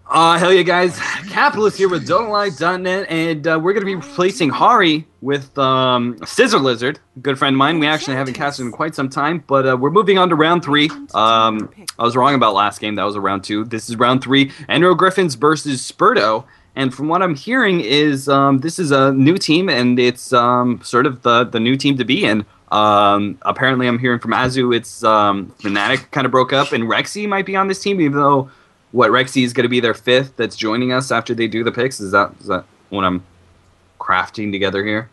Hell yeah, guys. Capitalist here with DonaLive.net, and we're going to be replacing Hari with Scissor Lizard, a good friend of mine. We actually haven't casted in quite some time, but we're moving on to round 3. I was wrong about last game. That was a round 2. This is round 3. Enro Griffins versus Spurdo, and from what I'm hearing is this is a new team, and it's sort of the new team to be in. Apparently, I'm hearing from Azu, it's Fnatic kind of broke up, and Rexy might be on this team, even though Rexy is going to be their 5th that's joining us after they do the picks. Is that what I'm crafting together here?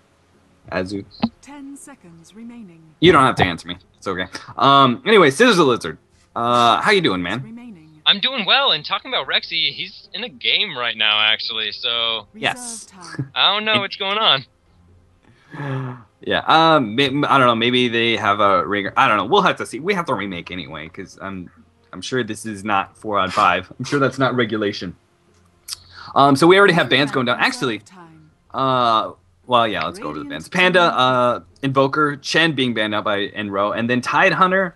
Azu? 10 seconds remaining. You don't have to answer me. It's okay. Anyway, Scissor Lizard. How you doing, man? I'm doing well, and talking about Rexy, he's in a game right now, actually, so... Yes. I don't know what's going on. Yeah, I don't know, maybe they have a ringer. I don't know, we'll have to see. We have to remake anyway, because I'm sure this is not 4 on 5. I'm sure that's not regulation. So we already have bans going down. Actually, well, yeah, let's go over the bans. Panda, Invoker, Chen being banned out by Enro, and then Tidehunter,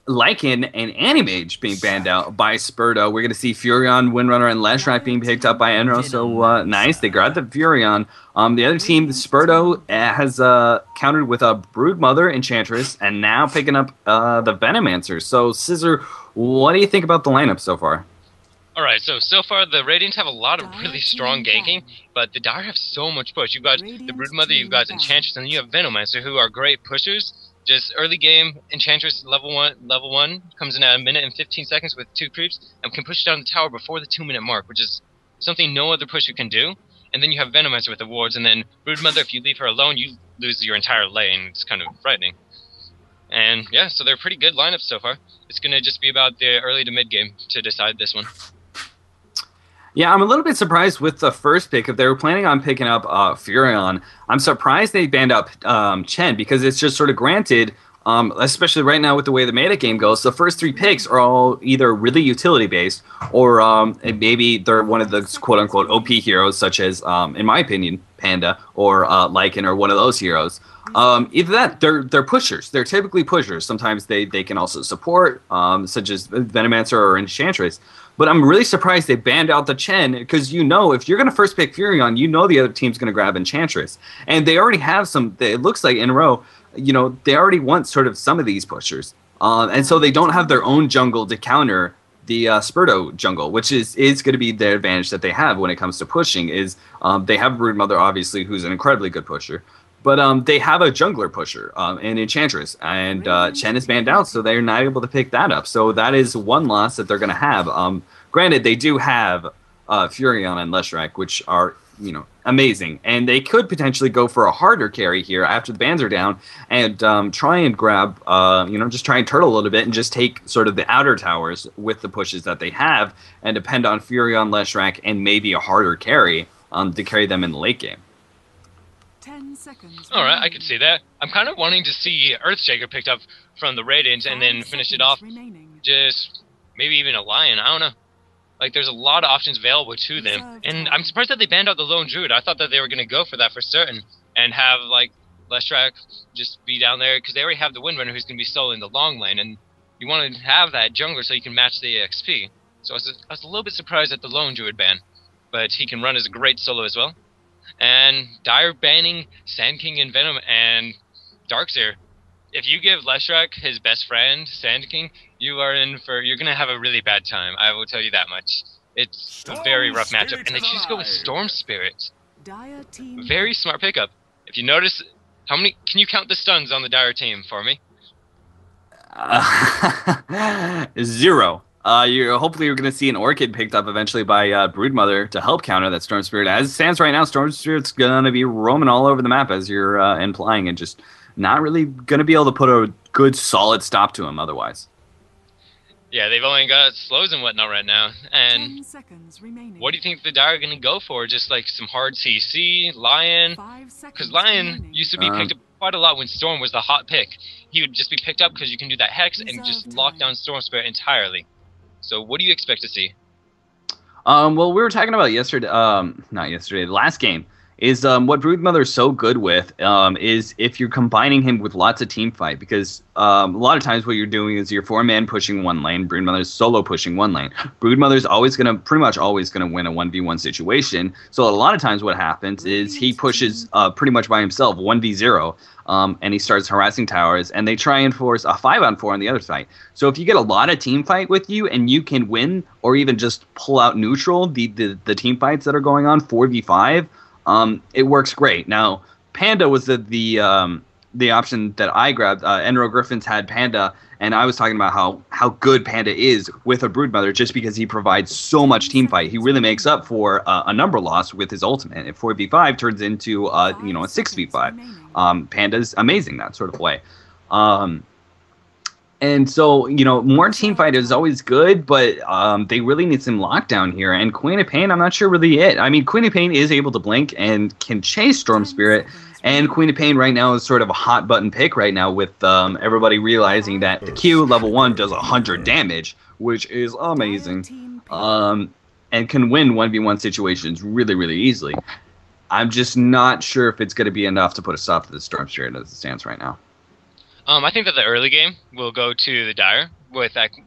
Lycan, and Animage being banned out by Spurdo. We're going to see Furion, Windrunner, and Leshrac being picked up by Enro, so nice. They grabbed the Furion. The other team, Spurdo, has countered with a Broodmother, Enchantress, and now picking up the Venomancer. So, Scissor, what do you think about the lineup so far? Alright, so far the Radiants have a lot of really strong ganking, but the Dire have so much push. You've got the Broodmother, you've got Enchantress, and you have Venomancer, who are great pushers. Just early game, Enchantress level one comes in at 1 minute and 15 seconds with 2 creeps, and can push down the tower before the 2-minute mark, which is something no other pusher can do. And then you have Venomancer with the wards, and then Broodmother, if you leave her alone, you lose your entire lane. It's kind of frightening. And yeah, so they're pretty good lineups so far. It's going to just be about the early to mid game to decide this one. Yeah, I'm a little bit surprised with the first pick. If they were planning on picking up Furion, I'm surprised they banned up Chen, because it's just sort of granted, especially right now with the way the meta game goes, the first 3 picks are all either really utility-based or maybe they're one of the quote-unquote OP heroes, such as, in my opinion, Panda or Lycan or one of those heroes. Either that, they're pushers. They're typically pushers. Sometimes they can also support, such as Venomancer or Enchantress. But I'm really surprised they banned out the Chen, because if you're going to first pick Furion, the other team's going to grab Enchantress. And they already have some, it looks like in a row, they already want sort of some of these pushers. And so they don't have their own jungle to counter the Spurdo jungle, which is going to be their advantage that they have when it comes to pushing, is they have Broodmother, obviously, who's an incredibly good pusher. But they have a jungler pusher, an Enchantress, and Chen is banned out, so they're not able to pick that up. So that is one loss that they're going to have. Granted, they do have Furion and Leshrac, which are, amazing. And they could potentially go for a harder carry here after the bans are down and try and grab, just try and turtle a little bit and just take sort of the outer towers with the pushes that they have and depend on Furion, Leshrac, and maybe a harder carry to carry them in the late game. 10 seconds. Alright, I could see that. I'm kind of wanting to see Earthshaker picked up from the Radiant and then finish it off. Just maybe even a Lion, I don't know. Like, there's a lot of options available to them. And I'm surprised that they banned out the Lone Druid. I thought that they were going to go for that for certain and have, like, Leshrac just be down there, because they already have the Windrunner who's going to be solo in the long lane, and you want to have that jungler so you can match the XP. So I was a little bit surprised at the Lone Druid ban, but he can run as a great solo as well. And Dire banning Sand King and Venom and Darkseer. If you give Leshrac his best friend, Sand King, you're gonna have a really bad time. I will tell you that much. It's a very rough matchup, and they choose to go with Storm Spirit. Very smart pickup. If you notice, can you count the stuns on the Dire team for me? 0. Hopefully you're going to see an Orchid picked up eventually by Broodmother to help counter that Storm Spirit. As it stands right now, Storm Spirit's going to be roaming all over the map, as you're implying, and just not really going to be able to put a good, solid stop to him otherwise. Yeah, they've only got slows and whatnot right now. And 10 seconds remaining. What do you think the Dire are going to go for? Just like some hard CC, Lion? Because Lion used to be picked up quite a lot when Storm was the hot pick. He would just be picked up because you can do that Hex and just lock down Storm Spirit entirely. So what do you expect to see? Well, we were talking about yesterday, not yesterday, the last game, is what Broodmother is so good with is if you're combining him with lots of team fight, because a lot of times what you're doing is you're 4-man pushing one lane, Broodmother's solo pushing one lane. Broodmother's pretty much always gonna win a 1v1 situation. So a lot of times what happens is he pushes pretty much by himself 1v0. And he starts harassing towers, and they try and force a 5-on-4 on the other side. So if you get a lot of team fight with you, and you can win, or even just pull out neutral the team fights that are going on 4v5, it works great. Now, Panda was the option that I grabbed. Enro Griffins had Panda, and I was talking about how good Panda is with a Broodmother, just because he provides so much team fight. He really makes up for a number loss with his ultimate. If 4v5 turns into a 6v5, Panda's amazing that sort of way. And so, more team fight is always good, but they really need some lockdown here. And Queen of Pain, I'm not sure really it. I mean, Queen of Pain is able to blink and can chase Storm Spirit. And Queen of Pain right now is sort of a hot button pick right now, with everybody realizing that the Q level 1 does 100 damage, which is amazing. And can win 1v1 situations really, really easily. I'm just not sure if it's going to be enough to put a stop to the Storm Spirit as it stands right now. I think that the early game will go to the Dire,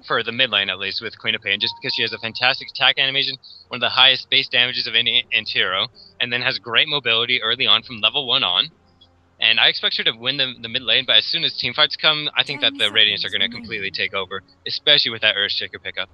for the mid lane at least, with Queen of Pain, just because she has a fantastic attack animation, one of the highest base damages of any anti-hero, and then has great mobility early on from level 1 on. And I expect her to win the mid lane, but as soon as teamfights come, I think that the Radiants are going to completely take over, especially with that Earthshaker pickup.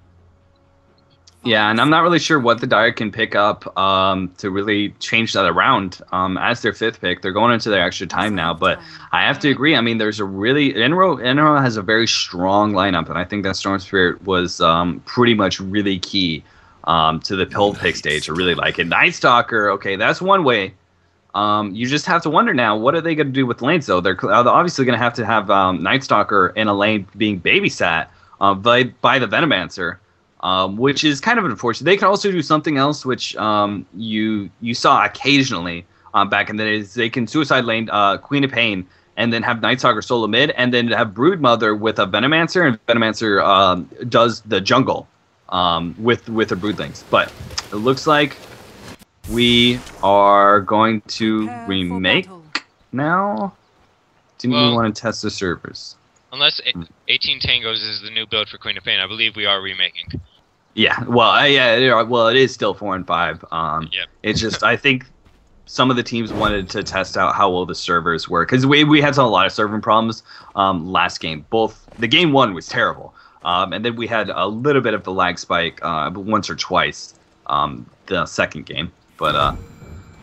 Yeah, and I'm not really sure what the Dire can pick up to really change that around. As their 5th pick, they're going into their extra time now, but I have to agree. I mean, there's a really Enro has a very strong lineup, and I think that Storm Spirit was pretty much really key to the pill pick stage. I really like it. Night Stalker, okay, that's one way. You just have to wonder now, what are they going to do with lanes, though? They're obviously going to have Night Stalker in a lane being babysat by the Venomancer. Which is kind of unfortunate. They can also do something else, which you saw occasionally back in the days. They can suicide lane Queen of Pain, and then have Night Stalker solo mid, and then have Broodmother with a Venomancer, and Venomancer does the jungle with the Broodlings. But it looks like we are going to remake now. Didn't we want to test the servers? Unless 18 Tangos is the new build for Queen of Pain, I believe we are remaking. Yeah, well, it is still 4 and 5. Yep. It's just, I think some of the teams wanted to test out how well the servers were, because we had a lot of server problems last game. The game 1 was terrible, and then we had a little bit of the lag spike once or twice the second game. But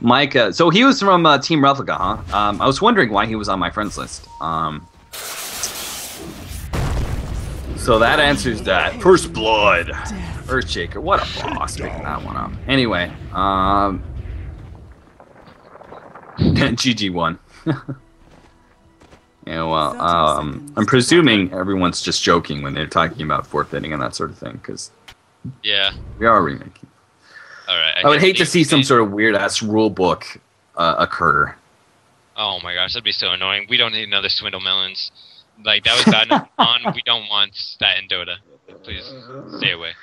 Mike, so he was from Team Replica, huh? I was wondering why he was on my friends list. So that answers that. First Blood. Earthshaker. What a boss picking that one up. Anyway, GG won. Yeah, well, I'm presuming everyone's just joking when they're talking about forfeiting and that sort of thing, because yeah, we are remaking. All right. I would hate to see some sort of weird-ass rule book occur. Oh my gosh, that'd be so annoying. We don't need another Swindle Melons. Like, that was bad enough on. We don't want that in Dota. Please, stay away.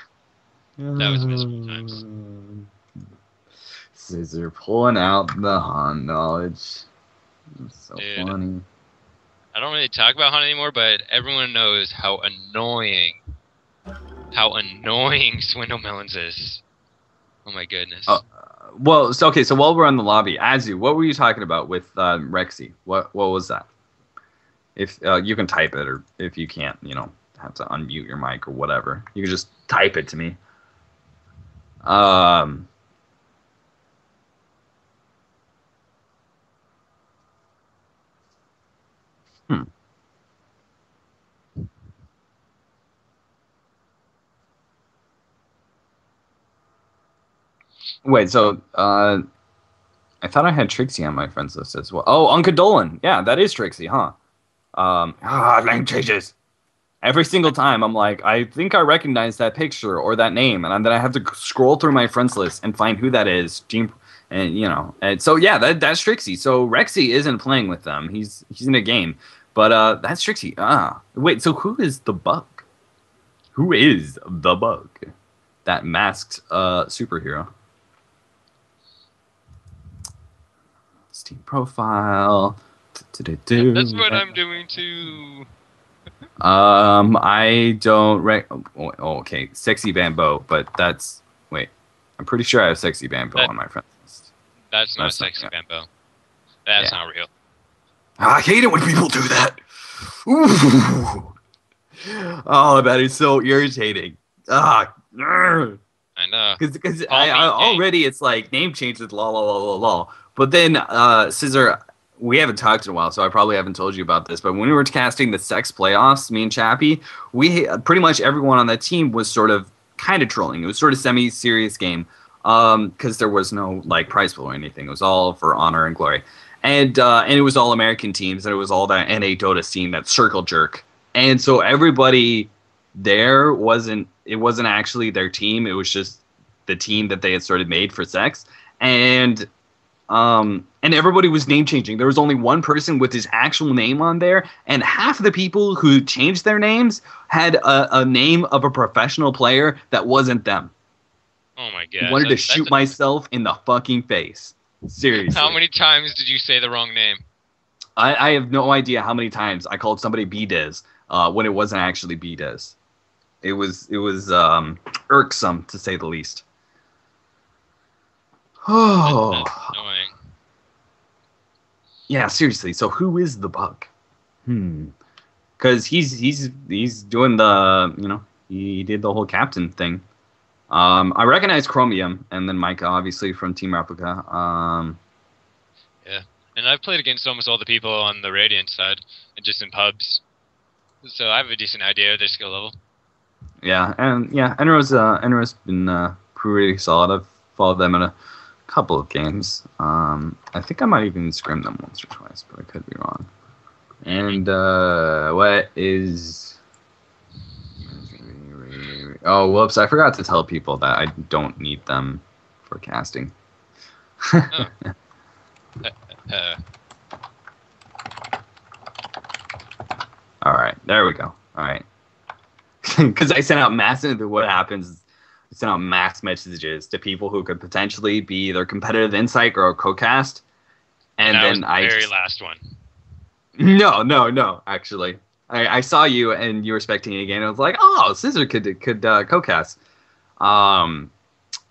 That was miserable times. Scissor pulling out the Han knowledge. So Dude, funny. I don't really talk about Han anymore, but everyone knows how annoying Swindle Melons is. Oh my goodness. Well, so while we're on the lobby, Azu, what were you talking about with Rexy? What was that? If you can type it, or if you can't, have to unmute your mic or whatever, you can just type it to me. Wait, so I thought I had Trixie on my friends list as well. Oh, Uncle Dolan. Yeah, that is Trixie, huh? Name changes. Every single time I'm like, I think I recognize that picture or that name, and then I have to scroll through my friends list and find who that is. And so yeah, that's Trixie. So Rexy isn't playing with them. He's in a game, but that's Trixie. Wait, so who is the bug? Who is the bug? That masked superhero. team profile. That's what I'm doing too. I don't okay, Sexy Bambo, but that's wait. I'm pretty sure I have Sexy Bambo on my friends list. That's not Sexy Bambo. That's not real. I hate it when people do that. Ooh. Oh, that is so irritating. I know. Because already it's like name changes, la. But then, Scissor, we haven't talked in a while, so I probably haven't told you about this. But when we were casting the Sex Playoffs, me and Chappie, we pretty much everyone on that team was sort of kind of trolling. It was sort of semi-serious game because there was no like prize pool or anything. It was all for honor and glory, and it was all American teams, and it was all that NA Dota scene, that circle jerk. And so everybody there wasn't actually their team. It was just the team that they had sort of made for sex. And everybody was name changing. There was only one person with his actual name on there. And half of the people who changed their names had a name of a professional player that wasn't them. Oh my god. I wanted to shoot myself in the fucking face. Seriously. How many times did you say the wrong name? I have no idea how many times I called somebody B-Diz. When it wasn't actually B-Diz. It was irksome, to say the least. Oh. That's annoying. Yeah, seriously. So who is the bug? Because he's doing the, he did the whole captain thing. I recognize Chromium, and then Micah, obviously, from Team Replica. Yeah, and I've played against almost all the people on the Radiant side, and just in pubs. So I have a decent idea of their skill level. Yeah, and Enro's been pretty solid. I've followed them in a couple of games. I think I might even scrim them once or twice, but I could be wrong. And what is? Oh, whoops! I forgot to tell people that I don't need them for casting. Oh. All right, there we go. All right, because I sent out what happens is I sent out mass messages to people who could potentially be either competitive insight or a co-cast, and then that was the very last one. No, actually, I saw you and you were spectating again. I was like, oh, Scissor could co-cast, and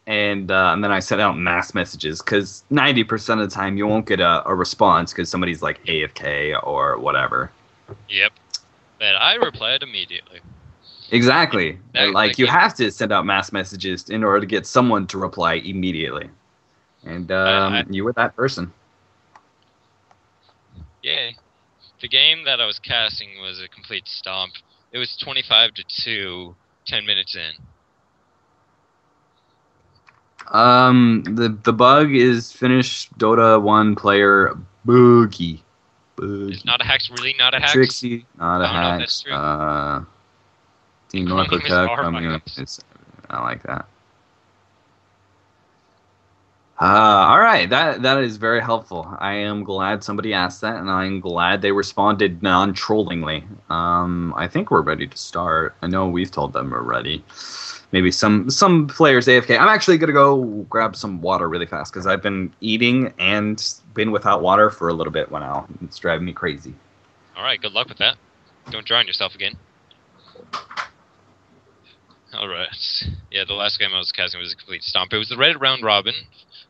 then I sent out mass messages because 90% of the time you won't get a response because somebody's like AFK or whatever. Yep. But I replied immediately. Exactly. You have to send out mass messages in order to get someone to reply immediately. And you were that person. Yay. The game that I was casting was a complete stomp. It was 25-2, 10 minutes in. The bug is finished Dota 1 player Boogie. It's not a hex, really not a hex? Trixie, not a hex. That's true. Team Replica, I like that. Alright, that is very helpful. I am glad somebody asked that, and I'm glad they responded non-trollingly. I think we're ready to start. I know we've told them we're ready. Maybe some players AFK. I'm actually going to go grab some water really fast because I've been eating and been without water for a little bit now. It's driving me crazy. All right, good luck with that. Don't drown yourself again. All right. Yeah, the last game I was casting was a complete stomp. It was the red round robin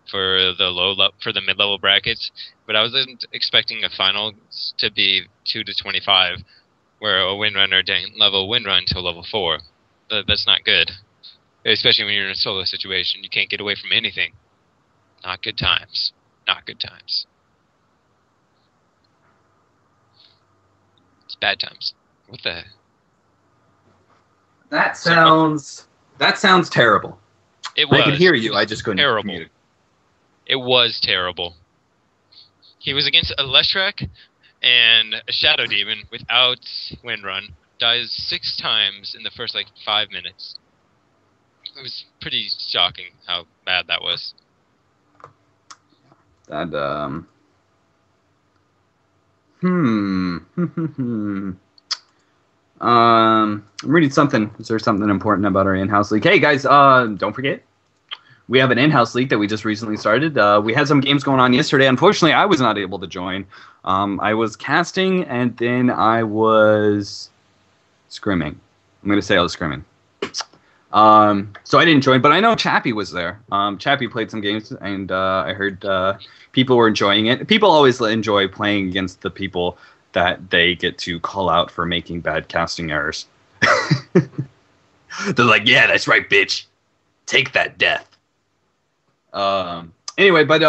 for the mid-level brackets, but I wasn't expecting a final to be 2-25, where a windrunner didn't level windrun till level 4. That's not good. Especially when you're in a solo situation. You can't get away from anything. Not good times. Not good times. It's bad times. What the? That sounds terrible. It was. I could hear you. I just couldn't. Terrible. It was terrible. He was against a Leshrac and a Shadow Demon without Windrun. Dies 6 times in the first 5 minutes. It was pretty shocking how bad that was. I'm reading something. Is there something important about our in-house league? Hey guys, don't forget, we have an in-house league that we just recently started. We had some games going on yesterday. Unfortunately, I was not able to join. I was casting, and then I was scrimming. I'm going to say I was scrimming. So I didn't join, but I know Chappie was there. Chappie played some games, and I heard people were enjoying it. People always enjoy playing against the people that they get to call out for making bad casting errors. They're like, yeah, that's right, bitch. Take that death. Anyway, but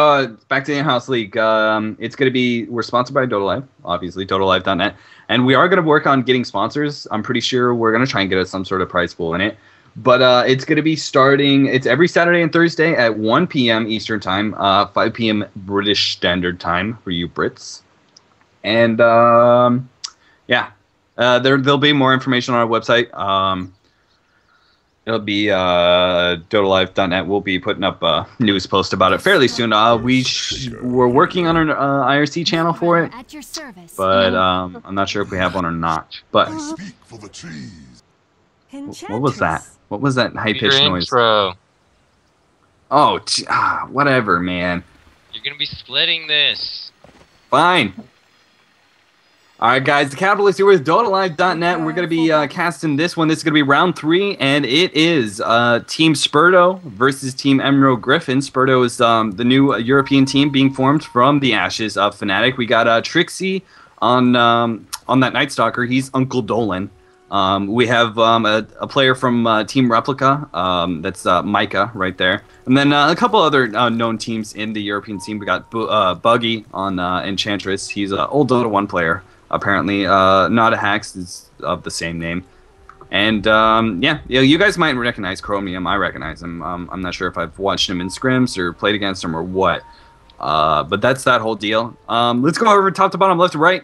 back to the in-house league. It's going to be, we're sponsored by Dota Live, obviously, DotaLive.net. And we are going to work on getting sponsors. I'm pretty sure we're going to try and get us some sort of prize pool in it. But it's going to be starting, it's every Saturday and Thursday at 1 p.m. Eastern Time, 5 p.m. British Standard Time for you Brits. And, yeah, there'll be more information on our website. It'll be DotaLive.net. We'll be putting up a news post about it fairly soon. We're working on an IRC channel for it, At your service. but I'm not sure if we have one or not. But Speak for the trees. what was that? What was that high-pitched Your noise? intro. Oh, whatever, man. You're gonna be splitting this. Fine. All right, guys, the Capitalist here with DotaLive.net. We're going to be casting this one. This is going to be round 3, and it is Team Spurdo versus Team Enro Griffins. Spurdo is the new European team being formed from the ashes of Fnatic. We got Trixie on that Night Stalker. He's Uncle Dolan. We have a player from Team Replica. That's Micah right there. And then a couple other known teams in the European team. We got Buggy on Enchantress. He's an old Dota 1 player. Apparently, Not a Hacks is of the same name. And, yeah, you guys might recognize Chromium. I recognize him. I'm not sure if I've watched him in scrims or played against him or what. But that's that whole deal. Let's go over top to bottom, left to right.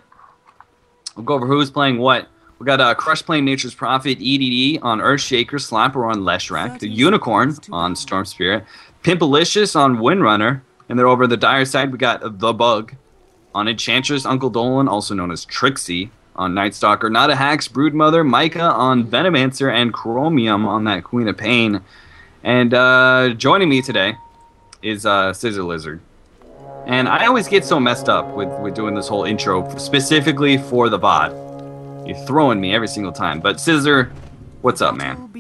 We'll go over who's playing what. We got Crush playing Nature's Prophet, EDD on Earthshaker, Slapper on Leshrac, the Unicorn on Storm Spirit, Pimpalicious on Windrunner, and then over the dire side we got The Bug on Enchantress, Uncle Dolan, also known as Trixie, on Night Stalker, Not a Hacks, Broodmother, Micah on Venomancer, and Chromium on that Queen of Pain. And joining me today is Scissor Lizard. And I always get so messed up with doing this whole intro, specifically for the VOD. You're throwing me every single time. But Scissor, what's up, man?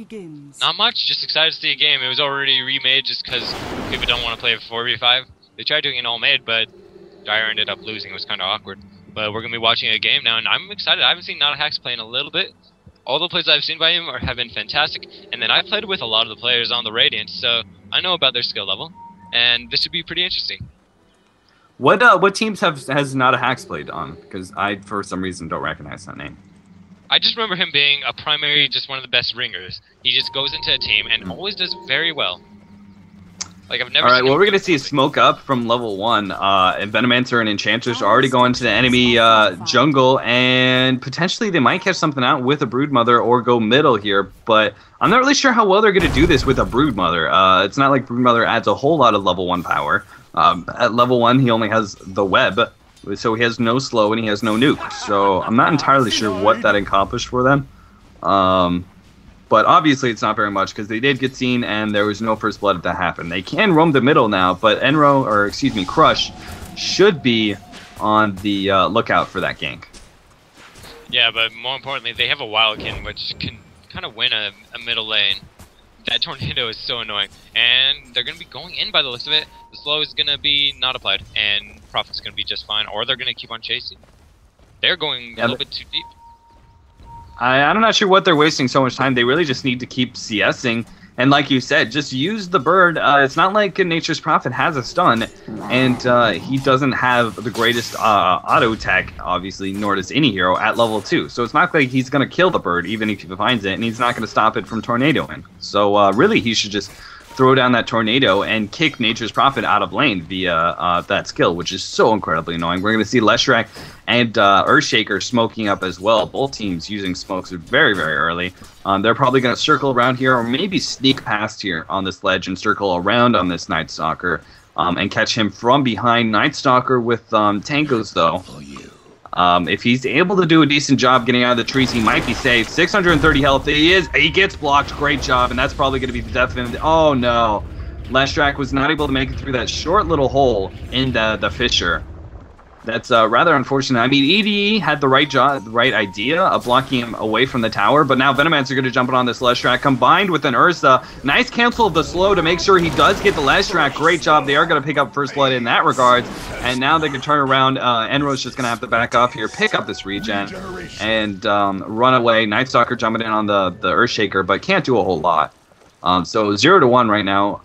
Not much, just excited to see a game. It was already remade just because people don't want to play 4v5. They tried doing an all-made, but Dire ended up losing. It was kind of awkward. But we're going to be watching a game now, and I'm excited. I haven't seen Not a Hacks play in a little bit. All the plays I've seen by him have been fantastic, and then I've played with a lot of the players on the Radiant, so I know about their skill level, and this should be pretty interesting. What teams has Not a Hacks played on? Because I, for some reason, don't recognize that name. I just remember him being a primary, just one of the best ringers. He just goes into a team and always does very well. Like, I've never All right, seen well, him we're going to see a smoke up from level 1. And Venomancer and Enchantress are already going to the enemy jungle, and potentially they might catch something out with a Broodmother or go middle here, but I'm not really sure how well they're going to do this with a Broodmother. It's not like Broodmother adds a whole lot of level 1 power. At level 1, he only has the web, so he has no slow and he has no nuke. So I'm not entirely sure what that accomplished for them. But obviously it's not very much because they did get seen and there was no first blood if that happened. They can roam the middle now, but Crush should be on the lookout for that gank. Yeah, but more importantly, they have a Wildkin, which can kind of win a middle lane. That tornado is so annoying. And they're going to be going in by the looks of it. The slow is going to be not applied, and Prophet's going to be just fine. Or they're going to keep on chasing. They're going a little bit too deep. I'm not sure what they're wasting so much time. They really just need to keep CSing. And like you said, just use the bird. It's not like Nature's Prophet has a stun, and he doesn't have the greatest auto attack, obviously, nor does any hero at level 2. So it's not like he's going to kill the bird, even if he finds it, and he's not going to stop it from tornadoing. So really, he should just throw down that tornado and kick Nature's Prophet out of lane via that skill, which is so incredibly annoying. We're going to see Leshrac and Earthshaker smoking up as well. Both teams using smokes very, very early. They're probably going to circle around here or maybe sneak past here on this ledge and circle around on this Night Stalker and catch him from behind. Night Stalker with Tankos, though. If he's able to do a decent job getting out of the trees, he might be safe. 630 health. He gets blocked. Great job. And that's probably going to be the death of him. Oh, no. Leshrac was not able to make it through that short little hole in the fissure. That's rather unfortunate. I mean, EDE had the right idea of blocking him away from the tower, but now Venomancer going to jump in on this Leshrac, combined with an Ursa. Nice cancel of the slow to make sure he does get the Leshrac. Great job. They are going to pick up first blood in that regard, and now they can turn around. Enro's just going to have to back off here, pick up this regen, and run away. Night Stalker jumping in on the Earthshaker, but can't do a whole lot. So 0-1 right now.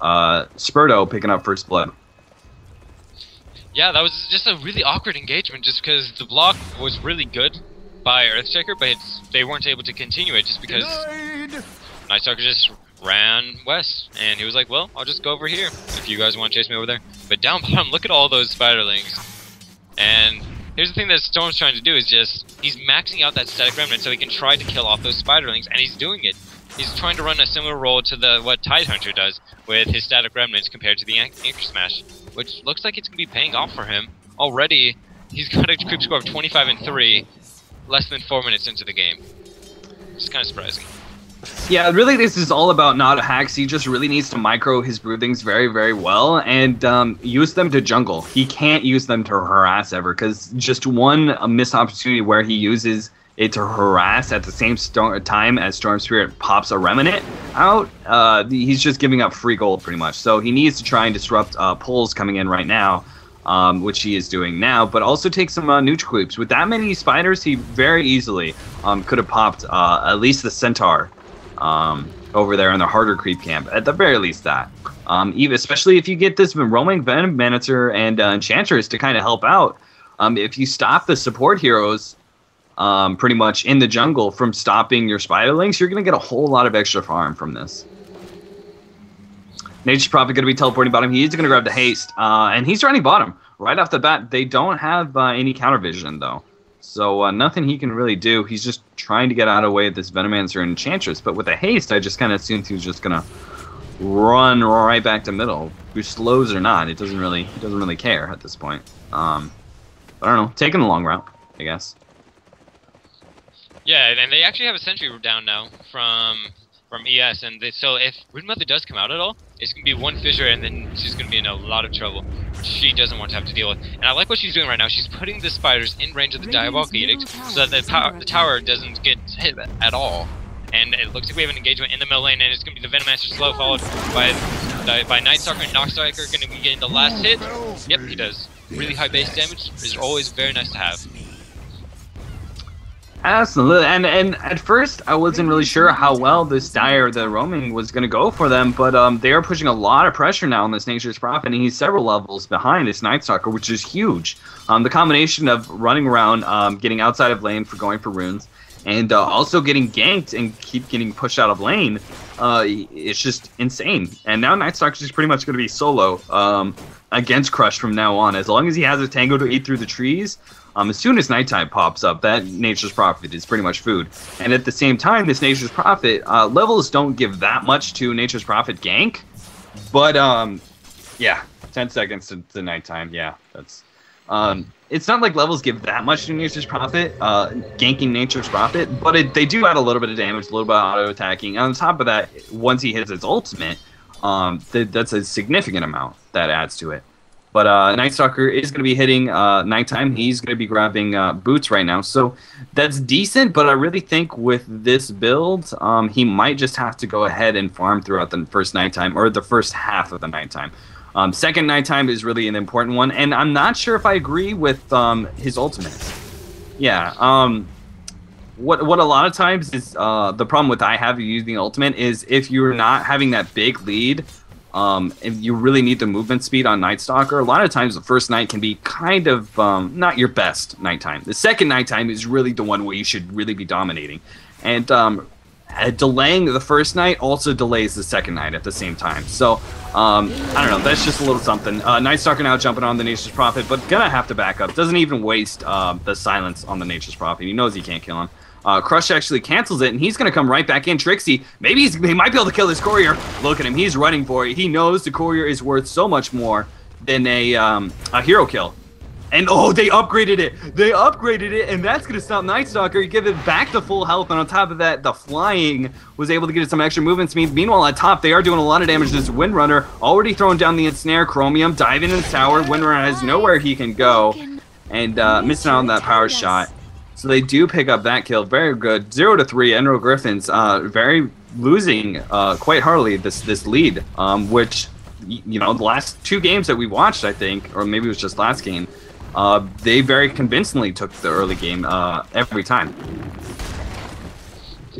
Spurdo picking up first blood. Yeah, that was just a really awkward engagement just because the block was really good by Earthshaker, but they weren't able to continue it just because Night Stalker just ran west, and he was like, well, I'll just go over here if you guys want to chase me over there. But down bottom, look at all those spiderlings. And here's the thing that Storm's trying to do is he's maxing out that static remnant so he can try to kill off those spiderlings, and he's doing it. He's trying to run a similar role to what Tidehunter does with his static remnants compared to the Anchor Smash, which looks like it's going to be paying off for him. Already, he's got a creep score of 25 and 3, less than 4 minutes into the game. It's kind of surprising. Yeah, really this is all about not hacks. He just really needs to micro his broodlings very, very well and use them to jungle. He can't use them to harass ever, because just one missed opportunity where he uses it to harass at the same time as Storm Spirit pops a Remnant out, he's just giving up free gold pretty much. So he needs to try and disrupt pulls coming in right now, which he is doing now, but also take some neutral creeps. With that many spiders, he very easily could have popped at least the Centaur over there in the harder creep camp, at the very least that. Especially if you get this roaming Venomancer and Enchantress to kind of help out. If you stop the support heroes pretty much in the jungle from stopping your spiderlings, you're going to get a whole lot of extra farm from this. Nature's probably going to be teleporting bottom. He is going to grab the haste, and he's running bottom right off the bat. They don't have any counter vision though, so nothing he can really do. He's just trying to get out of the way of this Venomancer and Enchantress, but with the haste, I just kind of assumed he was just going to run right back to middle. Who slows or not, he doesn't really care at this point. But I don't know, taking the long route, I guess. Yeah, and they actually have a sentry down now from ES, and so if Brood Mother does come out at all, it's going to be one fissure, and then she's going to be in a lot of trouble, which she doesn't want to have to deal with. And I like what she's doing right now. She's putting the spiders in range of the Diabolical Edict so that the tower doesn't get hit at all. And it looks like we have an engagement in the middle lane, and it's going to be the Venomancer slow, followed by Night Stalker and Nox Striker going to be getting the last hit. Yep, he does. Really high base damage is always very nice to have. Absolutely, and at first I wasn't really sure how well this Dire, the roaming, was going to go for them, but they are pushing a lot of pressure now on this Nature's Prophet, and he's several levels behind this Night Stalker, which is huge. The combination of running around, getting outside of lane for going for runes, and also getting ganked and keep getting pushed out of lane, it's just insane. And now Night Stalker's just pretty much going to be solo against Crush from now on. As long as he has a Tango to eat through the trees, as soon as nighttime pops up, that Nature's Prophet is pretty much food. And at the same time, this Nature's Prophet, levels don't give that much to Nature's Prophet gank, but yeah, 10 seconds to nighttime, yeah, that's... it's not like levels give that much to Nature's Prophet, ganking Nature's Prophet, but they do add a little bit of damage, a little bit of auto-attacking. On top of that, once he hits his ultimate, that's a significant amount that adds to it. But Night Stalker is going to be hitting nighttime. He's going to be grabbing boots right now. So that's decent, but I really think with this build, he might just have to go ahead and farm throughout the first nighttime, or the first half of the nighttime. Second nighttime is really an important one, and I'm not sure if I agree with his ultimate. Yeah, what a lot of times is the problem with I have using ultimate is if you're not having that big lead, if you really need the movement speed on Night Stalker, a lot of times the first night can be kind of not your best nighttime. The second nighttime is really the one where you should really be dominating. And delaying the first night also delays the second night at the same time. So, I don't know, that's just a little something. Night Stalker now jumping on the Nature's Prophet, but gonna have to back up. Doesn't even waste the silence on the Nature's Prophet. He knows he can't kill him. Crush actually cancels it, and he's going to come right back in. Trixie, maybe he might be able to kill this courier. Look at him. He's running for it. He knows the courier is worth so much more than a hero kill. And oh, they upgraded it. They upgraded it, and that's going to stop Night Stalker. Give it back to full health, and on top of that, the flying was able to get it some extra movement speed. Meanwhile, at top, they are doing a lot of damage to this Windrunner. Already throwing down the ensnare. Chromium diving in the tower. Windrunner has nowhere he can go, and missing out on that power shot. So they do pick up that kill. Very good. 0-3. Enro Griffins very losing quite hardly this lead, which, you know, the last 2 games that we watched, I think, or maybe it was just last game, they very convincingly took the early game every time.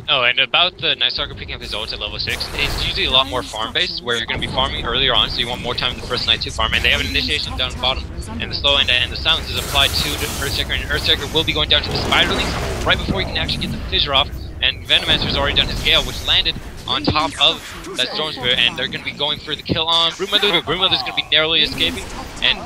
Oh, and about the Night Stalker picking up his ult at level 6, it's usually a lot more farm-based, where you're going to be farming earlier on, so you want more time in the first night to farm, and they have an initiation down the bottom, and the slow end and the silence is applied to the Earthshaker, and Earthshaker will be going down to the Spiderlings right before you can actually get the Fissure off, and Venomancer's already done his Gale, which landed on top of that Storm Spirit, and they're going to be going for the kill on Broodmother. Broodmother's going to be narrowly escaping, and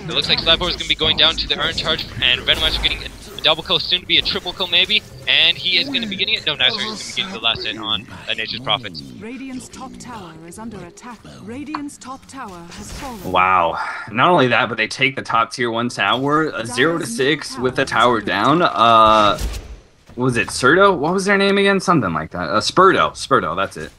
it looks like Slapper is going to be going down to the Urn charge, and Venomancer getting a double kill, soon to be a triple kill maybe, and he is going to be getting it. No, Nicer is going to be getting the last hit on Nature's Prophets. Radiant's top tower is under attack. Radiant's top tower has fallen. Wow. Not only that, but they take the top tier 1 tower, 0-6 with the tower down. Was it Spurdo? What was their name again? Something like that. Spurdo. Spurdo, that's it.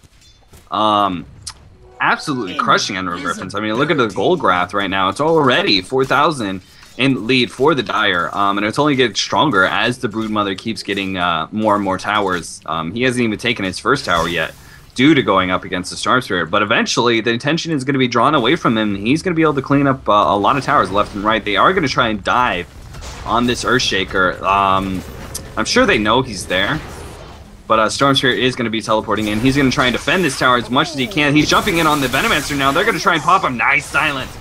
Absolutely crushing Enro Griffins. I mean, look at the gold graph right now. It's already 4,000 in lead for the Dire, and it's only getting stronger as the Broodmother keeps getting more and more towers. He hasn't even taken his first tower yet due to going up against the Storm Spirit, but eventually the attention is going to be drawn away from him. He's going to be able to clean up a lot of towers left and right. They are going to try and dive on this Earthshaker. I'm sure they know he's there, but Storm Spirit is going to be teleporting in. He's going to try and defend this tower as much as he can. He's jumping in on the Venomancer now. They're going to try and pop him. Nice silence.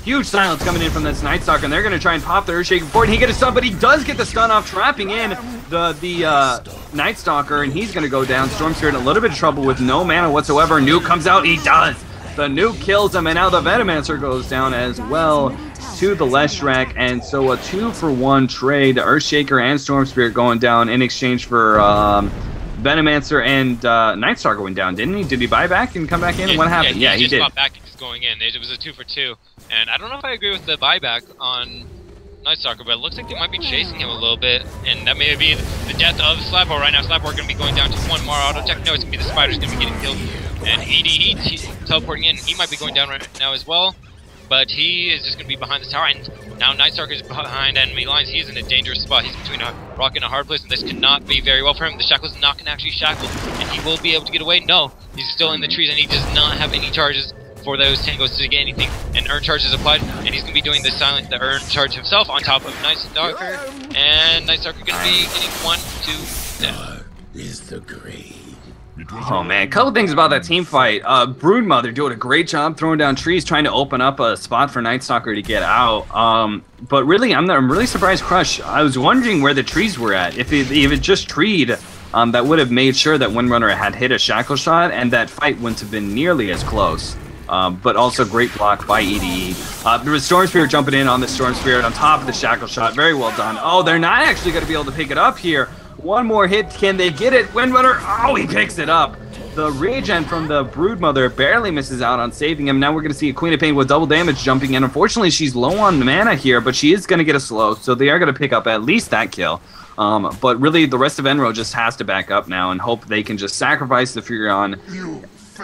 Huge silence coming in from this Night Stalker, and they're going to try and pop the Earthshaker before he gets a stun, but he does get the stun off, trapping in the Night Stalker, and he's going to go down. Storm Spirit in a little bit of trouble with no mana whatsoever. Nuke comes out. He does. The Nuke kills him, and now the Venomancer goes down as well to the Leshrac, and so a 2-for-1 trade. Earthshaker and Storm Spirit going down in exchange for Venomancer and Night Stalker went down, didn't he? Did he buy back and come back in? What happened? Yeah, he did. He just bought back and he's going in. It was a 2-for-2, and I don't know if I agree with the buyback on Night Stalker, but it looks like they might be chasing him a little bit, and that may be the death of Slapor right now. Slapor going to be going down to 1 more auto tech. No, it's going to be the Spider's going to be getting killed, and EDE teleporting in. He might be going down right now as well, but he is just going to be behind the tower, and now Night Stalker is behind enemy lines. He's in a dangerous spot. He's between a rock and a hard place, and this cannot be very well for him. The Shackle's not going to actually shackle, and he will be able to get away. No, he's still in the trees, and he does not have any charges for those tangos to get anything, and Urn charge is applied, and he's going to be doing the Urn charge himself on top of Night Stalker, and Night Stalker going to be getting 1, 2, death. Is the grave. Oh man, a couple things about that team fight. Broodmother doing a great job throwing down trees, trying to open up a spot for Night Stalker to get out. But really, I'm really surprised, Crush. I was wondering where the trees were at. If it just treed, that would have made sure that Windrunner had hit a shackle shot, and that fight wouldn't have been nearly as close. But also great block by EDE. There was Storm Spirit jumping in on the Storm Spirit on top of the shackle shot. Very well done. Oh, they're not actually going to be able to pick it up here. One more hit. Can they get it? Windrunner. Oh, he picks it up. The regen from the Broodmother barely misses out on saving him. Now we're going to see a Queen of Pain with double damage jumping in. Unfortunately, she's low on mana here, but she is going to get a slow, so they are going to pick up at least that kill. But really, the rest of Enro just has to back up now and hope they can just sacrifice the Furion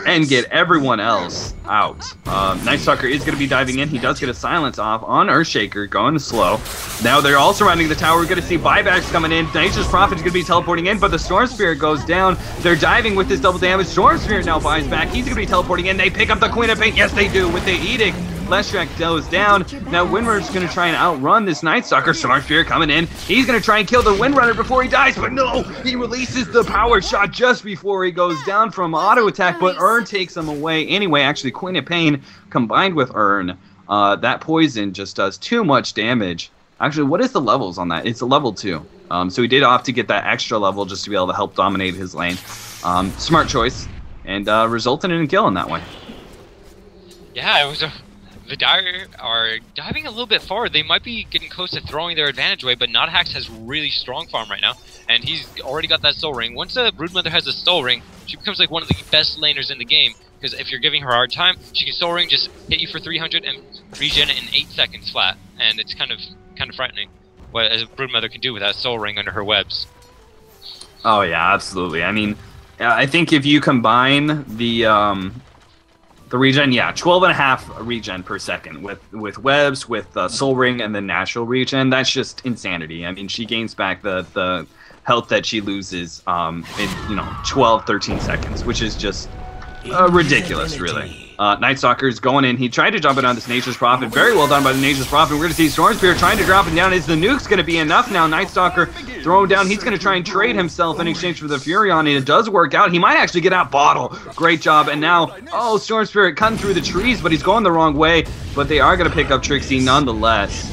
and get everyone else out. Night Stalker is going to be diving in. He does get a silence off on Earthshaker, going slow. Now they're all surrounding the tower. We're going to see buybacks coming in. Nature's Prophet is going to be teleporting in, but the Storm Spirit goes down. They're diving with this double damage. Storm Spirit now buys back. He's going to be teleporting in. They pick up the Queen of Pain. Yes, they do with the Edict. Leshrac goes down. Now Windrunner's going to try and outrun this Night Stalker. Storm Spirit coming in. He's going to try and kill the Windrunner before he dies, but no! He releases the power shot just before he goes down from auto attack, but Urn takes him away anyway. Actually, Queen of Pain combined with Urn, that poison just does too much damage. Actually, what is the levels on that? It's a level 2. So he did opt to get that extra level just to be able to help dominate his lane. Smart choice, and resulted in a kill in that way. Yeah, it was a... The Dire are diving a little bit forward. They might be getting close to throwing their advantage away, but Nodhax has really strong farm right now, and he's already got that soul ring. Once a Broodmother has a soul ring, she becomes like one of the best laners in the game, because if you're giving her a hard time, she can soul ring, just hit you for 300 and regen it in 8 seconds flat, and it's kind of kind of frightening what a Broodmother can do with that Soul Ring under her webs. Oh yeah, absolutely. I mean, I think if you combine the regen, yeah, 12.5 regen per second with webs, with Soul Ring, and the natural regen, that's just insanity. I mean, she gains back the health that she loses in 12, 13 seconds, which is just ridiculous, really. Night Stalker's going in. He tried to jump it on this Nature's Prophet. Very well done by the Nature's Prophet. We're going to see Storm Spirit trying to drop it down. Is the nuke's going to be enough now? Night Stalker throwing down. He's going to try and trade himself in exchange for the Furion, and it does work out. He might actually get out Bottle. Great job. And now, oh, Storm Spirit cutting through the trees, but he's going the wrong way. But they are going to pick up Trixie nonetheless.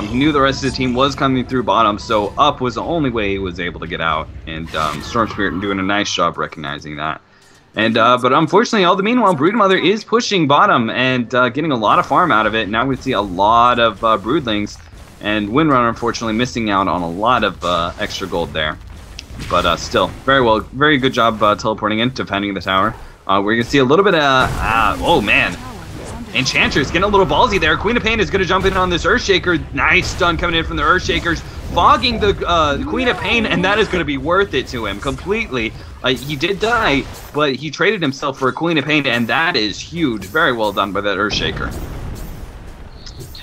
He knew the rest of the team was coming through bottom, so up was the only way he was able to get out. And Storm Spirit doing a nice job recognizing that. And but unfortunately, all the meanwhile, Broodmother is pushing bottom and getting a lot of farm out of it. Now we see a lot of Broodlings, and Windrunner unfortunately missing out on a lot of extra gold there. But still, very good job teleporting in, defending the tower. We're gonna see a little bit of oh man, Enchantress getting a little ballsy there. Queen of Pain is gonna jump in on this Earthshaker. Nice stun coming in from the Earthshakers, fogging the Queen of Pain, and that is gonna be worth it to him completely. He did die, but he traded himself for a Queen of Pain, and that is huge. Very well done by that Earthshaker.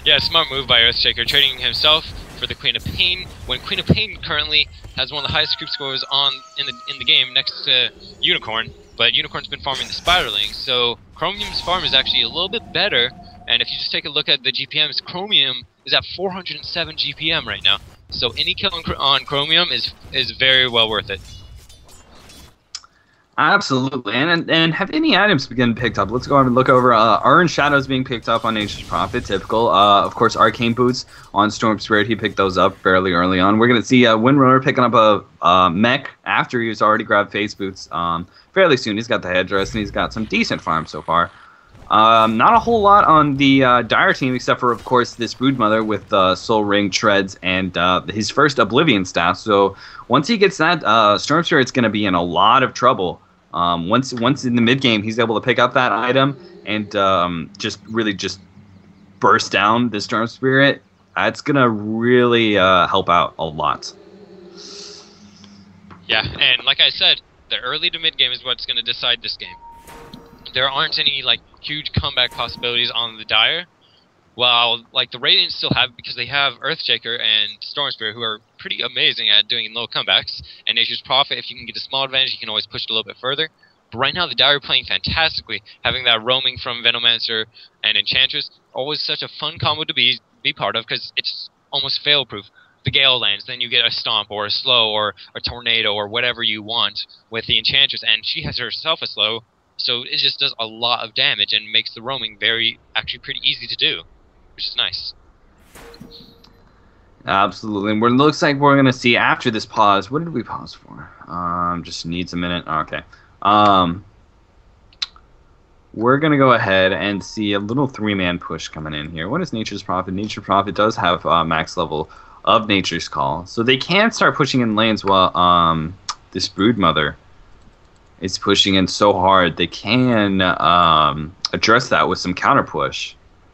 Yeah, smart move by Earthshaker, trading himself for the Queen of Pain, when Queen of Pain currently has one of the highest creep scores in the game next to Unicorn, but Unicorn's been farming the Spiderling, so Chromium's farm is actually a little bit better, and if you just take a look at the GPMs, Chromium is at 407 GPM right now, so any kill on Chromium is very well worth it. Absolutely, and have any items been picked up? Let's go ahead and look over. Iron Shadows being picked up on Nature's Prophet, typical. Of course, Arcane Boots on Storm Spirit, he picked those up fairly early on. We're going to see Windrunner picking up a mech after he's already grabbed Face Boots fairly soon. He's got the headdress, and he's got some decent farm so far. Not a whole lot on the Dire team, except for, of course, this Broodmother with Soul Ring, Treads, and his first Oblivion staff. So once he gets that, Storm Spirit's going to be in a lot of trouble. Once in the mid game, he's able to pick up that item and just burst down the Storm Spirit. That's gonna really help out a lot. Yeah, and like I said, the early to mid game is what's gonna decide this game. There aren't any huge comeback possibilities on the Dire. While the Radiant still have, because they have Earthshaker and Storm Spirit, who are pretty amazing at doing low comebacks, and Nature's Prophet, if you can get a small advantage, you can always push it a little bit further. But right now, the Dire are playing fantastically, having that roaming from Venomancer and Enchantress, always such a fun combo to be part of, because it's almost fail-proof. The Gale lands, then you get a Stomp, or a Slow, or a Tornado, or whatever you want with the Enchantress, and she has herself a Slow, so it just does a lot of damage, and makes the roaming actually pretty easy to do, which is nice. Absolutely. And it looks like we're going to see after this pause. What did we pause for? Just needs a minute. Okay. We're going to go ahead and see a little three-man push coming in here. What is Nature's Prophet? Nature's Prophet does have max level of Nature's Call. So they can start pushing in lanes while this Broodmother is pushing in so hard. They can address that with some counter push.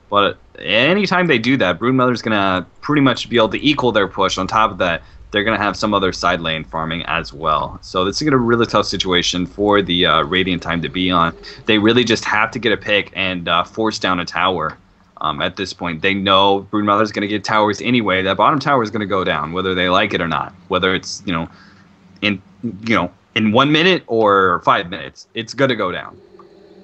But anytime they do that, Broodmother's going to pretty much be able to equal their push. On top of that, they're going to have some other side lane farming as well. So this is a really tough situation for the Radiant time to be on. They really just have to get a pick and force down a tower. At this point, they know Broodmother's going to get towers anyway. That bottom tower is going to go down, whether they like it or not. Whether it's in 1 minute or 5 minutes, it's going to go down.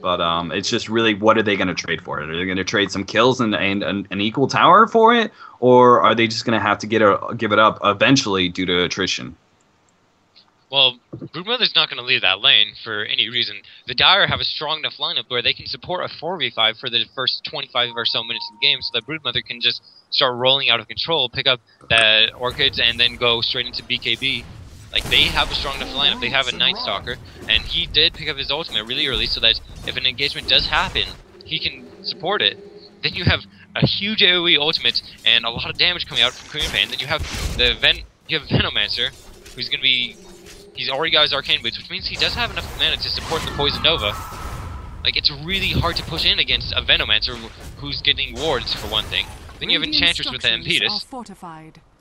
But it's just really, what are they going to trade for it? Are they going to trade some kills and an equal tower for it? Or are they just going to have to give it up eventually due to attrition? Well, Broodmother's not going to leave that lane for any reason. The Dire have a strong enough lineup where they can support a 4v5 for the first 25 or so minutes of the game, so that Broodmother can just start rolling out of control, pick up the Orchids, and then go straight into BKB. They have a strong enough lineup. They have a Night Stalker, and he did pick up his ultimate really early so that if an engagement does happen, he can support it. Then you have a huge AoE ultimate and a lot of damage coming out from Queen of Pain. Then you have Venomancer, who's going to be... He's already got his Arcane Boots, which means he does have enough mana to support the Poison Nova. It's really hard to push in against a Venomancer who's getting wards, for one thing. Then you have Enchantress with the Impetus.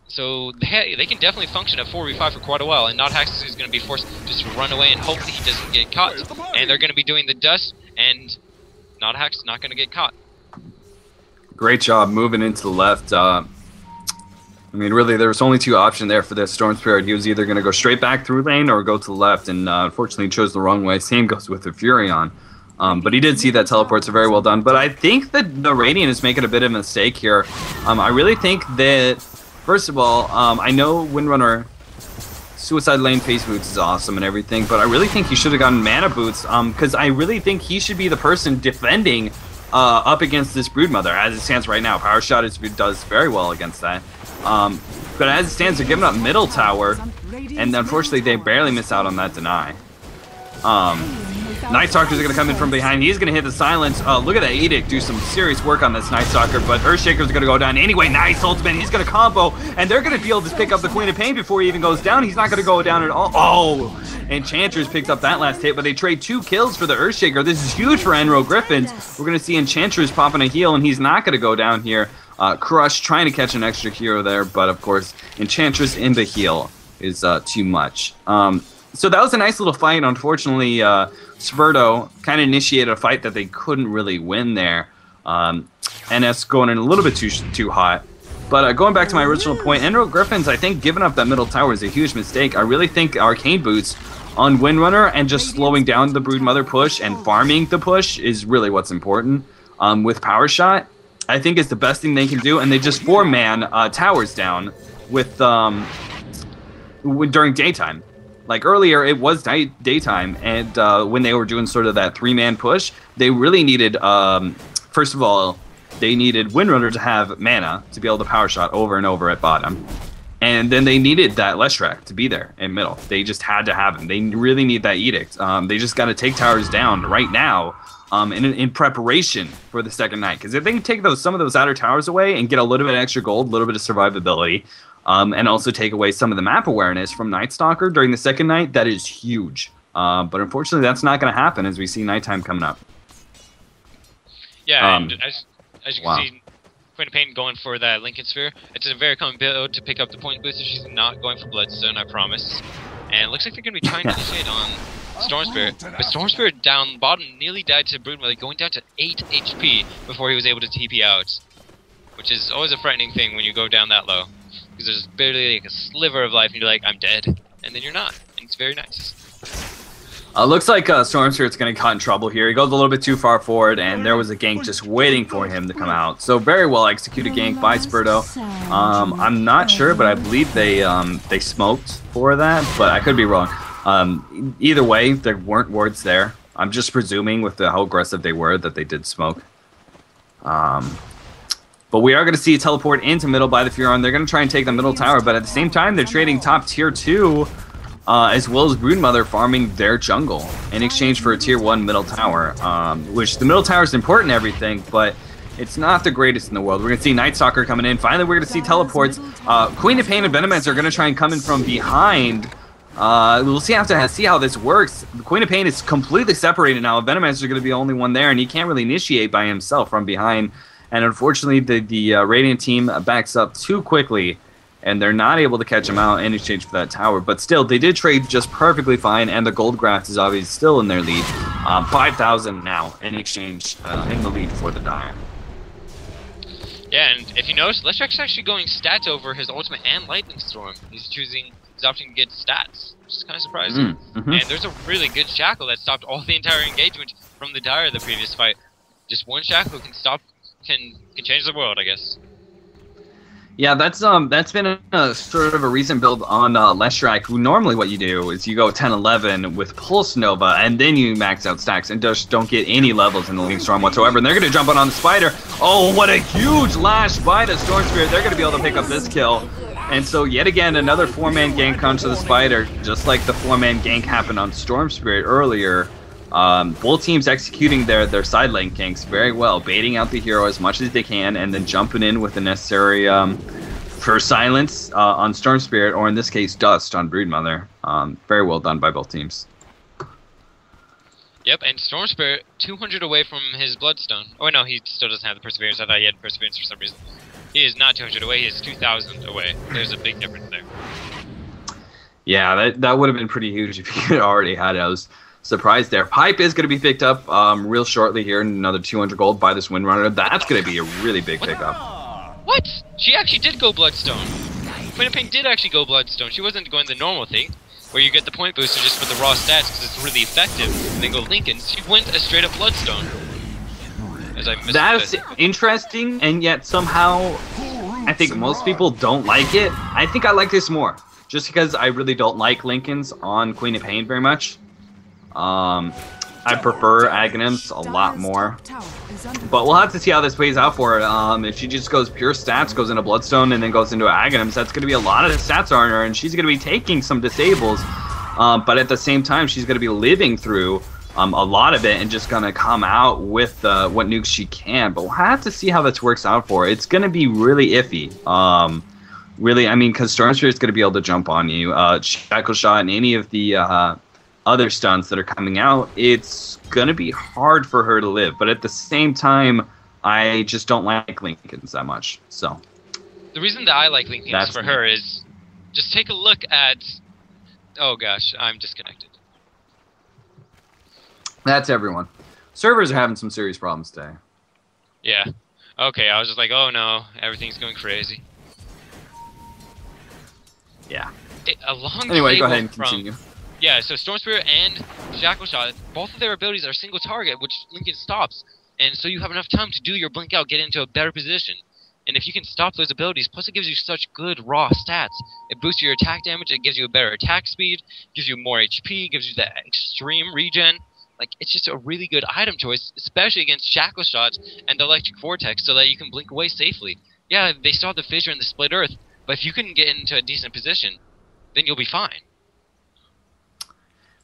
So they can definitely function at 4v5 for quite a while, and Not Hax is going to be forced just to run away and hope that he doesn't get caught. And they're going to be doing the dust, and Not Hax not going to get caught. Great job moving into the left. I mean, really, there was only two options there for the Storm Spirit. He was either going to go straight back through lane or go to the left, and unfortunately he chose the wrong way. Same goes with the Furion. But he did see that teleport, so very well done. But I think that the Radiant is making a bit of a mistake here. I really think that, first of all, I know Windrunner Suicide Lane Face Boots is awesome and everything, but I really think he should have gotten Mana Boots, because I really think he should be the person defending up against this Broodmother. As it stands right now, Power Shot does very well against that. But as it stands, they're giving up middle tower, and unfortunately they barely miss out on that deny. Night Stalkers are going to come in from behind. He's going to hit the silence. Look at that Edict do some serious work on this Night Stalker, but Earthshaker's going to go down anyway. Nice ultimate. He's going to combo, and they're going to be able to pick up the Queen of Pain before he even goes down. He's not going to go down at all. Oh, Enchantress picked up that last hit, but they trade 2 kills for the Earthshaker. This is huge for Enro Griffins. We're going to see Enchantress popping a heal, and he's not going to go down here. Crush trying to catch an extra hero there, but of course, Enchantress in the heal is too much. So that was a nice little fight. Unfortunately, Spurdo kind of initiated a fight that they couldn't really win there. NS going in a little bit too hot. But going back to my original point, Enro Griffins, I think giving up that middle tower is a huge mistake. I really think Arcane Boots on Windrunner and just slowing down the Broodmother push and farming the push is really what's important. With Power Shot, I think is the best thing they can do, and they just 4-man towers down with during daytime. Like earlier, it was daytime, and when they were doing sort of that 3-man push, they really needed, first of all, they needed Windrunner to have mana to be able to Power Shot over and over at bottom. And then they needed that Leshrac to be there in middle. They just had to have him. They really need that Edict. They just got to take towers down right now in preparation for the second night. Because if they can take some of those outer towers away and get a little bit of extra gold, a little bit of survivability, and also take away some of the map awareness from Night Stalker during the second night, that is huge. But unfortunately, that's not going to happen as we see nighttime coming up. Yeah, and as you can see, Queen of Pain going for that Lincoln Sphere. It's a very common build to pick up the point booster. She's not going for Bloodstone, I promise. And it looks like they're going to be trying to initiate on Storm Spirit. But Storm Spirit down bottom nearly died to Broodmother, going down to 8 HP before he was able to TP out. Which is always a frightening thing when you go down that low. Because there's barely like a sliver of life and you're like, I'm dead. And then you're not. And it's very nice. Looks like Storm Spirit's going to get caught in trouble here. He goes a little bit too far forward, and there was a gank just waiting for him to come out. So very well executed gank by Spurdo. I'm not sure, but I believe they smoked for that, but I could be wrong. Either way, there weren't wards there. I'm just presuming with how aggressive they were that they did smoke. But we are going to see a teleport into middle by the Furion. They're going to try and take the middle tower, but at the same time, they're trading top tier 2, as well as Broodmother farming their jungle in exchange for a tier 1 middle tower, which the middle tower is important and everything, but it's not the greatest in the world. We're going to see Night Stalker coming in. Finally, we're going to see teleports. Queen of Pain and Venomance are going to try and come in from behind. We'll see how this works. The Queen of Pain is completely separated now. Venomance is going to be the only one there, and he can't really initiate by himself from behind. And unfortunately, the Radiant team backs up too quickly, and they're not able to catch him out in exchange for that tower. But still, they did trade just perfectly fine, and the gold graft is obviously still in their lead. 5,000 now in exchange in the lead for the Dire. Yeah, and if you notice, Leshrac's actually going stats over his ultimate and Lightning Storm. He's opting to get stats, which is kind of surprising. And there's a really good Shackle that stopped all the entire engagement from the Dire the previous fight. Just one Shackle can change the world, I guess. Yeah, that's been a sort of a recent build on Leshrac, who normally what you do is you go 10-11 with Pulse Nova, and then you max out stacks and just don't get any levels in the Lightning Storm whatsoever. And they're going to jump on the Spider. Oh, what a huge lash by the Storm Spirit. They're going to be able to pick up this kill. And so yet again, another 4-man gank comes to the Spider, just like the 4-man gank happened on Storm Spirit earlier. Both teams executing their side lane ganks very well, baiting out the hero as much as they can, and then jumping in with the necessary for silence on Storm Spirit, or in this case, Dust on Broodmother. Very well done by both teams. Yep, and Storm Spirit 200 away from his Bloodstone. Oh no, he still doesn't have the Perseverance. I thought he had Perseverance for some reason. He is not 200 away, he is 2,000 away. There's a big difference there. Yeah, that would have been pretty huge if he had already had it. I was surprised there. Pipe is going to be picked up real shortly here, and another 200 gold by this Windrunner. That's going to be a really big pickup. What? She actually did go Bloodstone. Queen of Pain did actually go Bloodstone. She wasn't going the normal thing, where you get the point booster just with the raw stats because it's really effective, and then go Lincolns. She went a straight up Bloodstone. That's interesting, and yet somehow I think most people don't like it. I think I like this more, just because I really don't like Lincolns on Queen of Pain very much. I prefer Aghanims a lot more, but we'll have to see how this plays out for her. If she just goes pure stats, goes into Bloodstone, and then goes into Aghanims, that's going to be a lot of stats on her, and she's going to be taking some disables, but at the same time, she's going to be living through a lot of it and just going to come out with what nukes she can. But we'll have to see how this works out for her. It's going to be really iffy. Really, I mean, because Stormspirit is going to be able to jump on you. Shackle Shot and any of the other stunts that are coming out, it's going to be hard for her to live. But at the same time, I just don't like Lincolns that much. So the reason that I like Lincolns for her is just take a look at... Oh gosh, I'm disconnected. That's everyone. Servers are having some serious problems today. Yeah. Okay, I was just like, oh no, everything's going crazy. Yeah. Anyway, go ahead and continue. Yeah, so Storm Spirit and Shackle Shot, both of their abilities are single target, which Lincoln stops. And so you have enough time to do your blink out, get into a better position. And if you can stop those abilities, plus it gives you such good raw stats. It boosts your attack damage, it gives you a better attack speed, gives you more HP, gives you that extreme regen. Like, it's just a really good item choice, especially against Shackle Shot and the Electric Vortex, so that you can blink away safely. Yeah, they still have the Fissure and the Split Earth, but if you can get into a decent position, then you'll be fine.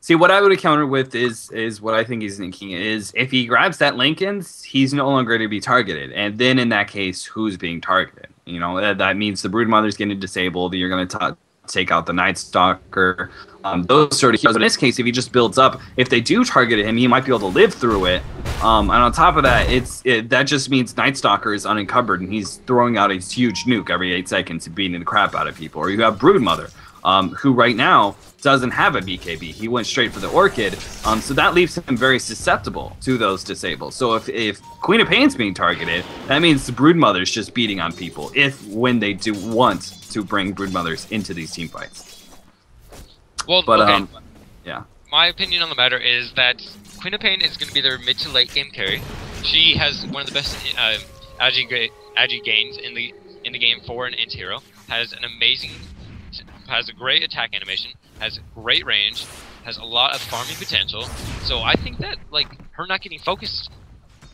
See, what I would have countered with is what I think he's thinking is, if he grabs that Lincoln's, he's no longer going to be targeted. And then in that case, who's being targeted? You know, that means the Broodmother's getting disabled, you're going to take out the Night Stalker, those sort of heroes. But in this case, if he just builds up, if they do target him, he might be able to live through it. And on top of that, that just means Night Stalker is unencumbered, and he's throwing out a huge nuke every 8 seconds and beating the crap out of people. Or you have Broodmother, who right now doesn't have a BKB. He went straight for the Orchid, so that leaves him very susceptible to those disables. So if Queen of Pain's being targeted, that means the Broodmother's just beating on people, when they do want to bring Broodmothers into these team fights. Well, but, okay. Yeah. My opinion on the matter is that Queen of Pain is going to be their mid to late game carry. She has one of the best agi gains in the game for an anti-hero. Has a great attack animation, has great range, has a lot of farming potential. So I think that, like, her not getting focused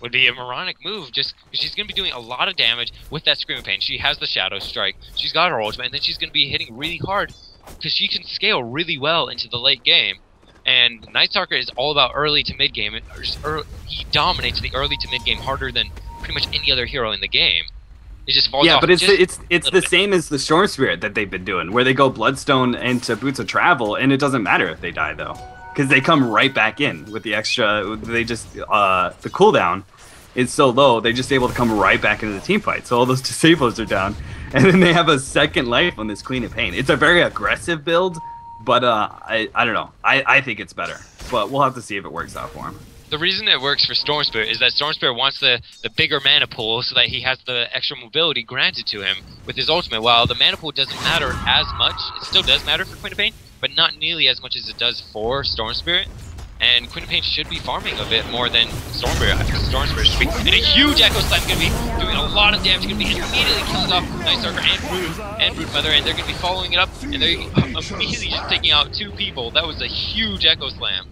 would be a moronic move, just because she's going to be doing a lot of damage with that Scream of Pain. She has the Shadow Strike, she's got her ultimate, and then she's going to be hitting really hard, because she can scale really well into the late game. And Night Stalker is all about early to mid game. He dominates the early to mid game harder than pretty much any other hero in the game. It just falls off. But it's the same as the Storm Spirit that they've been doing, where they go Bloodstone into Boots of Travel, and it doesn't matter if they die though, because they come right back in with the extra. They just the cooldown is so low, they're just able to come right back into the team fight. So all those disables are down, and then they have a second life on this Queen of Pain. It's a very aggressive build, but I don't know. I think it's better, but we'll have to see if it works out for him. The reason it works for Storm Spirit is that Storm Spirit wants the bigger mana pool so that he has the extra mobility granted to him with his ultimate. While the mana pool doesn't matter as much, it still does matter for Queen of Pain, but not nearly as much as it does for Storm Spirit. And Queen of Pain should be farming a bit more than Storm Spirit. I think Storm Spirit should be. And a huge Echo Slam is going to be doing a lot of damage. Going to be immediately killing off Night Stalker and Broodmother, and they're going to be following it up, and they're immediately just taking out 2 people. That was a huge Echo Slam.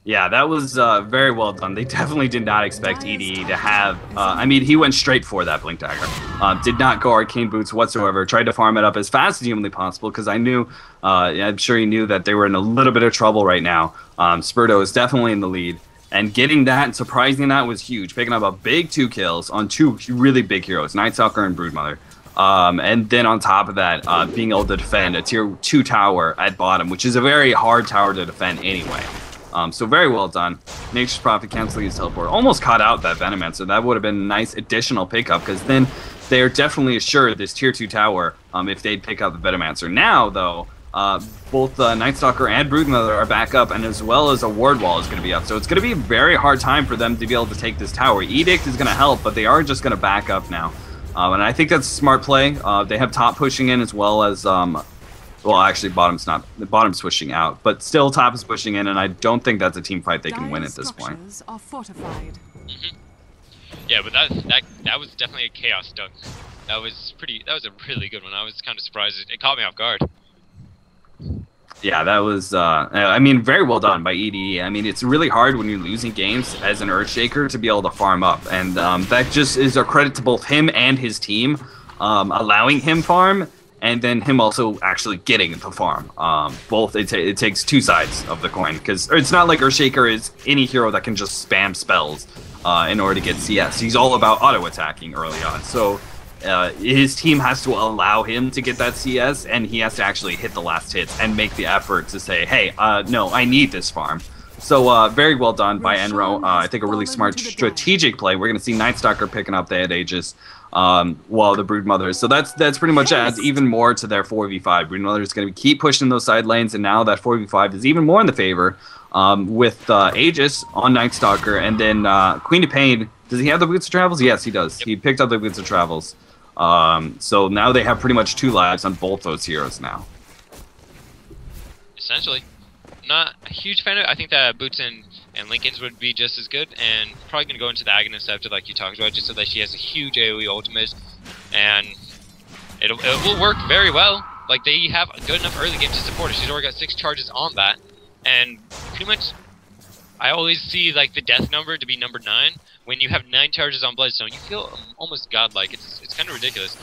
Yeah, that was very well done. They definitely did not expect EDE to have... I mean, he went straight for that Blink Dagger. Did not go Arcane Boots whatsoever. Tried to farm it up as fast as humanly possible, because I knew... I'm sure he knew that they were in a little bit of trouble right now. Spurdo is definitely in the lead. And getting that and surprising that was huge. Picking up a big 2 kills on 2 really big heroes, Night Stalker and Broodmother. And then on top of that, being able to defend a tier 2 tower at bottom, which is a very hard tower to defend anyway. So very well done. Nature's Prophet canceling his teleport. Almost caught out that Venomancer. That would have been a nice additional pickup, because then they're definitely assured this tier 2 tower if they'd pick up the Venomancer. Now, though, both Night Stalker and Broodmother are back up, and as well as a Ward Wall is going to be up. So it's going to be a very hard time for them to be able to take this tower. Edict is going to help, but they are just going to back up now. And I think that's a smart play. They have top pushing in, as well as... well, actually, bottom's not. The bottom's pushing out, but still top is pushing in, and I don't think that's a team fight they can win at this point. Are fortified. Yeah, but that was definitely a chaos duck. That was a really good one. I was kind of surprised. It caught me off guard. Yeah, that was, I mean, very well done by EDE. I mean, it's really hard when you're losing games as an Earthshaker to be able to farm up, and that just is a credit to both him and his team, allowing him farm, and then him also actually getting the farm. Both, it takes two sides of the coin, because it's not like Earthshaker is any hero that can just spam spells in order to get CS. He's all about auto-attacking early on, so his team has to allow him to get that CS, and he has to actually hit the last hits and make the effort to say, hey, no, I need this farm. So very well done by Enro. I think a really smart strategic play. We're going to see Night Stalker picking up the Head Aegis while the Broodmother. So that's pretty much adds even more to their 4v5. Broodmother is going to keep pushing those side lanes, and now that 4v5 is even more in the favor with Aegis on Night Stalker, and then Queen of Pain. Does he have the Boots of Travels? Yes, he does. Yep. He picked up the Boots of Travels. So now they have pretty much 2 lives on both those heroes now. Essentially. Not a huge fan of it. I think that Boots and Lincoln's would be just as good, and probably going to go into the Aghanim Scepter like you talked about, just so that she has a huge AoE ultimate, and it will work very well. Like, they have a good enough early game to support her. She's already got 6 charges on that, and pretty much I always see like the death number to be number 9. When you have 9 charges on Bloodstone, you feel almost godlike. It's kind of ridiculous.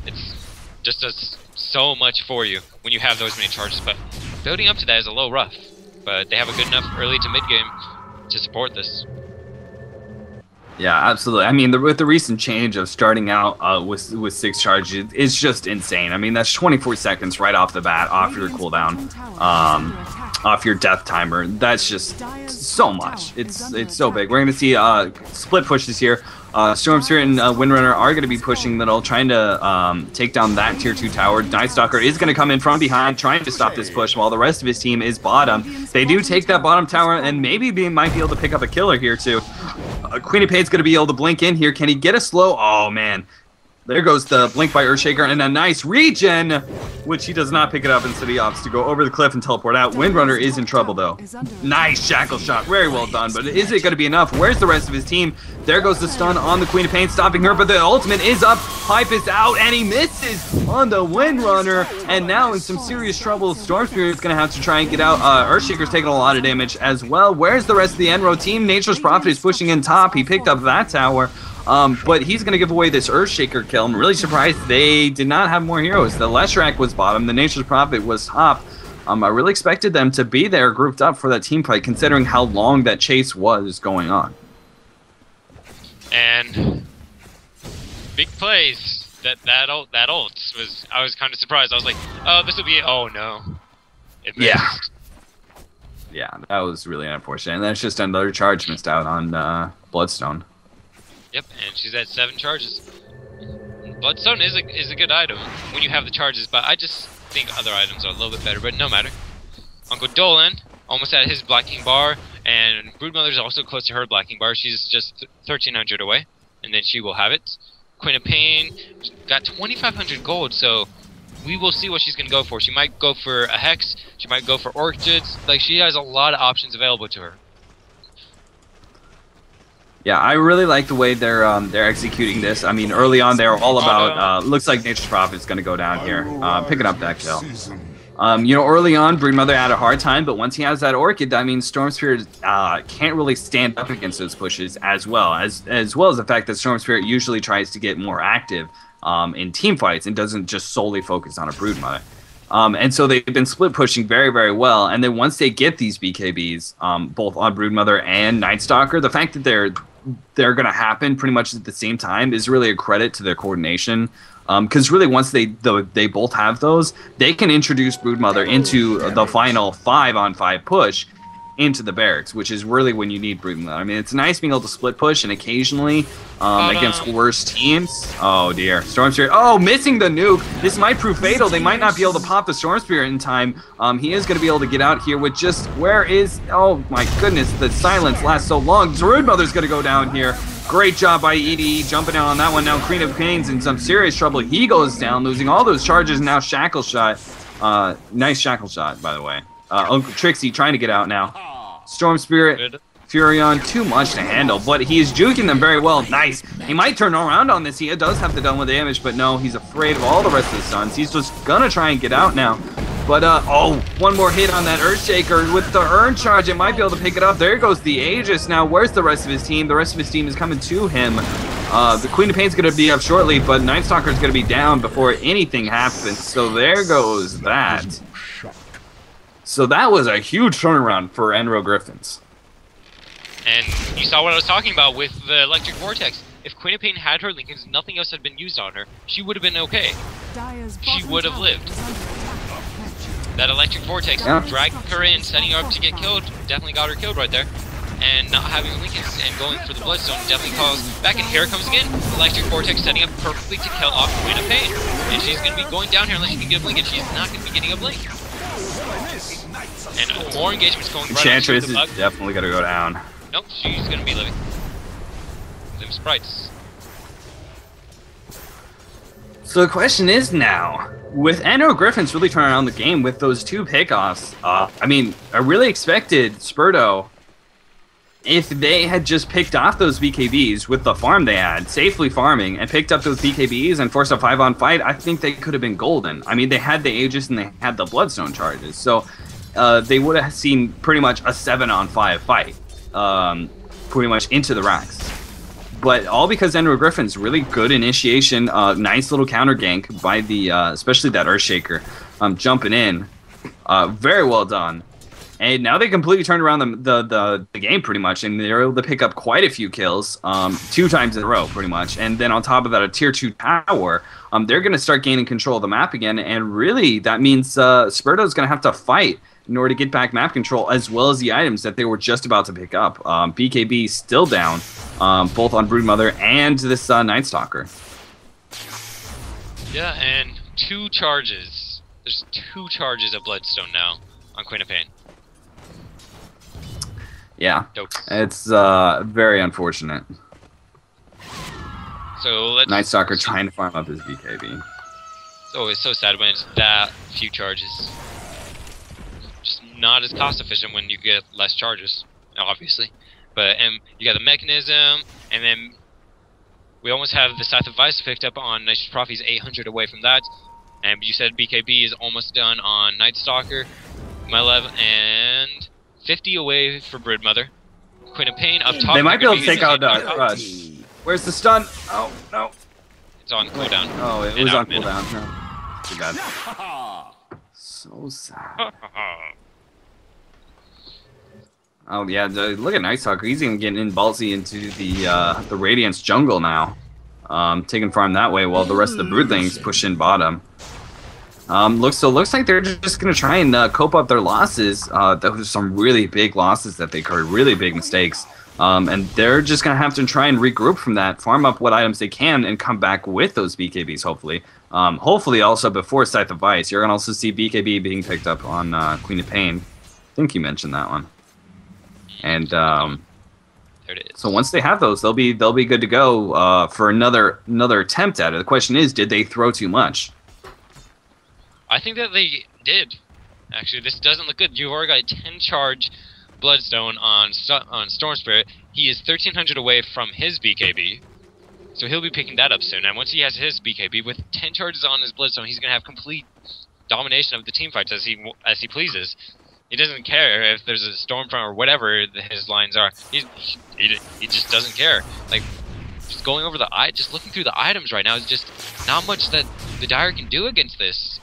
It's just does so much for you when you have those many charges, but building up to that is a little rough. But they have a good enough early to mid game to support this. Yeah, absolutely. I mean, with the recent change of starting out with 6 charges, it's just insane. I mean, that's 24 seconds right off the bat, off your cooldown, off your death timer. That's just so much. It's so big. We're going to see split pushes here. Storm Spirit and Windrunner are going to be pushing middle, trying to take down that tier 2 tower. Night Stalker is going to come in from behind, trying to stop this push, while the rest of his team is bottom. They do take that bottom tower, and maybe might be able to pick up a killer here too. Queen of Pain's going to be able to blink in here. Can he get a slow? Oh, man. There goes the blink by Earthshaker, and a nice regen, which he does not pick it up. Instead he opts to go over the cliff and teleport out. Windrunner is in trouble, though. Nice shackle shot. Very well done, but is it going to be enough? Where's the rest of his team? There goes the stun on the Queen of Pain, stopping her, but the ultimate is up. Pipe is out, and he misses on the Windrunner, and now in some serious trouble. Storm Spirit's going to have to try and get out. Earthshaker's taking a lot of damage as well. Where's the rest of the Enro team? Nature's Prophet is pushing in top. He picked up that tower. But he's going to give away this Earthshaker kill. I'm really surprised they did not have more heroes. The Leshrac was bottom. The Nature's Prophet was top. I really expected them to be there grouped up for that team fight, considering how long that chase was going on. And big plays. That ult was, I was kind of surprised. I was like, oh, this will be it. Oh, no. It missed. Yeah, that was really unfortunate. And that's just another charge missed out on Bloodstone. Yep, and she's at 7 charges. Bloodstone is a good item when you have the charges, but I just think other items are a little bit better, but no matter. Uncle Dolan almost at his blacking bar, and Broodmother's also close to her blacking bar. She's just 1,300 away, and then she will have it. Queen of Pain got 2,500 gold, so we will see what she's going to go for. She might go for a Hex, she might go for Orchids. Like, she has a lot of options available to her. Yeah, I really like the way they're executing this. I mean, early on they were all about looks like Nature's Prophet's going to go down here, picking up that kill. You know, early on Broodmother had a hard time, but once he has that Orchid, I mean, Storm Spirit can't really stand up against those pushes as well as the fact that Storm Spirit usually tries to get more active in team fights and doesn't just solely focus on a Broodmother. And so they've been split pushing very, very well. And then once they get these BKBs, both on Broodmother and Night Stalker, the fact that they're going to happen pretty much at the same time is really a credit to their coordination. Because really, once they both have those, they can introduce Broodmother into the final 5-on-5 push. into the barracks, which is really when you need Broodmother. I mean, it's nice being able to split push and occasionally against worse teams. Oh dear, Storm Spirit. Oh, missing the nuke. This might prove fatal. They might not be able to pop the Storm Spirit in time. He is going to be able to get out here with just, where is, oh my goodness, the silence lasts so long. Broodmother's going to go down here. Great job by EDE jumping out on that one. Now Queen of Pain's in some serious trouble. He goes down, losing all those charges. Now Shackle Shot. Nice Shackle Shot, by the way. Uncle Trixie trying to get out now. Storm Spirit, Furion, too much to handle, but he is juking them very well. Nice. He might turn around on this. He does have the done with damage, but no, he's afraid of all the rest of the stuns. He's just gonna try and get out now. But, oh, one more hit on that Earthshaker with the Urn Charge. It might be able to pick it up. There goes the Aegis. Now, where's the rest of his team? The rest of his team is coming to him. The Queen of Pain's going to be up shortly, but Night Stalker's going to be down before anything happens. So there goes that. So that was a huge turnaround for Enro Griffins. And you saw what I was talking about with the Electric Vortex. If Queen of Pain had her Lincolns, nothing else had been used on her, she would have been okay. She would have lived. That Electric Vortex dragging her in, setting her up to get killed, definitely got her killed right there. And not having Lincolns and going for the Bloodstone definitely caused back. And here it comes again. Electric Vortex setting up perfectly to kill off Queen of Pain. And she's going to be going down here unless she can get a blink, and she's not going to be getting a blink. And more engagements going right Enchantress on the bug. is definitely going to go down. Nope, she's going to be living. Them sprites. So the question is now, with Enro Griffins really turning around the game with those two pickoffs, I mean, I really expected Spurdo, if they had just picked off those BKBs with the farm they had, safely farming, and picked up those BKBs and forced a 5-on fight, I think they could have been golden. I mean, they had the Aegis and they had the Bloodstone charges, so they would have seen pretty much a 7-on-5 fight, pretty much into the racks. But all because Enro Griffin's really good initiation, nice little counter gank by the, especially that Earthshaker, jumping in, very well done. And now they completely turned around the game pretty much, and they're able to pick up quite a few kills, 2 times in a row pretty much. And then on top of that, a tier 2 tower. They're going to start gaining control of the map again, and really that means Spurdo's going to have to fight in order to get back map control, as well as the items that they were just about to pick up. BKB still down, both on Broodmother and this Night Stalker. Yeah, and 2 charges. There's 2 charges of Bloodstone now on Queen of Pain. Yeah, it's very unfortunate. So let's... Night Stalker trying to farm up his BKB. Oh, it's so sad when it's that few charges. Just not as cost efficient when you get less charges, obviously. But you got the mechanism, and then we almost have the Scythe of Vice picked up on Nitrous Prophet. 800 away from that. And you said BKB is almost done on Night Stalker. My 11 and 50 away for Broodmother. Queen of Pain up top. They might be able to take out Rush. Where's the stun? Oh, no. It's on cooldown. Oh, it was on cooldown. No. Too bad. So sad. Oh yeah, look at Night Stalker. He's even getting in ballsy into the Radiance jungle now, taking farm that way while the rest of the Broodlings push in bottom. Looks like they're just gonna try and cope up their losses. Those are some really big losses that they occurred, really big mistakes, and they're just gonna have to try and regroup from that, farm up what items they can, and come back with those BKBs. Hopefully, hopefully also before Scythe of Vice, you're gonna also see BKB being picked up on Queen of Pain. I think you mentioned that one. And there it is. So once they have those, they'll be good to go for another attempt at it. The question is, did they throw too much? I think that they did. Actually, this doesn't look good. You've already got a 10 charge Bloodstone on Storm Spirit. He is 1300 away from his BKB, so he'll be picking that up soon. And once he has his BKB with 10 charges on his Bloodstone, he's gonna have complete domination of the team fights as he pleases. He doesn't care if there's a Stormfront or whatever his lines are. He just doesn't care. Like, just going over just looking through the items right now is just not much that the Dire can do against this.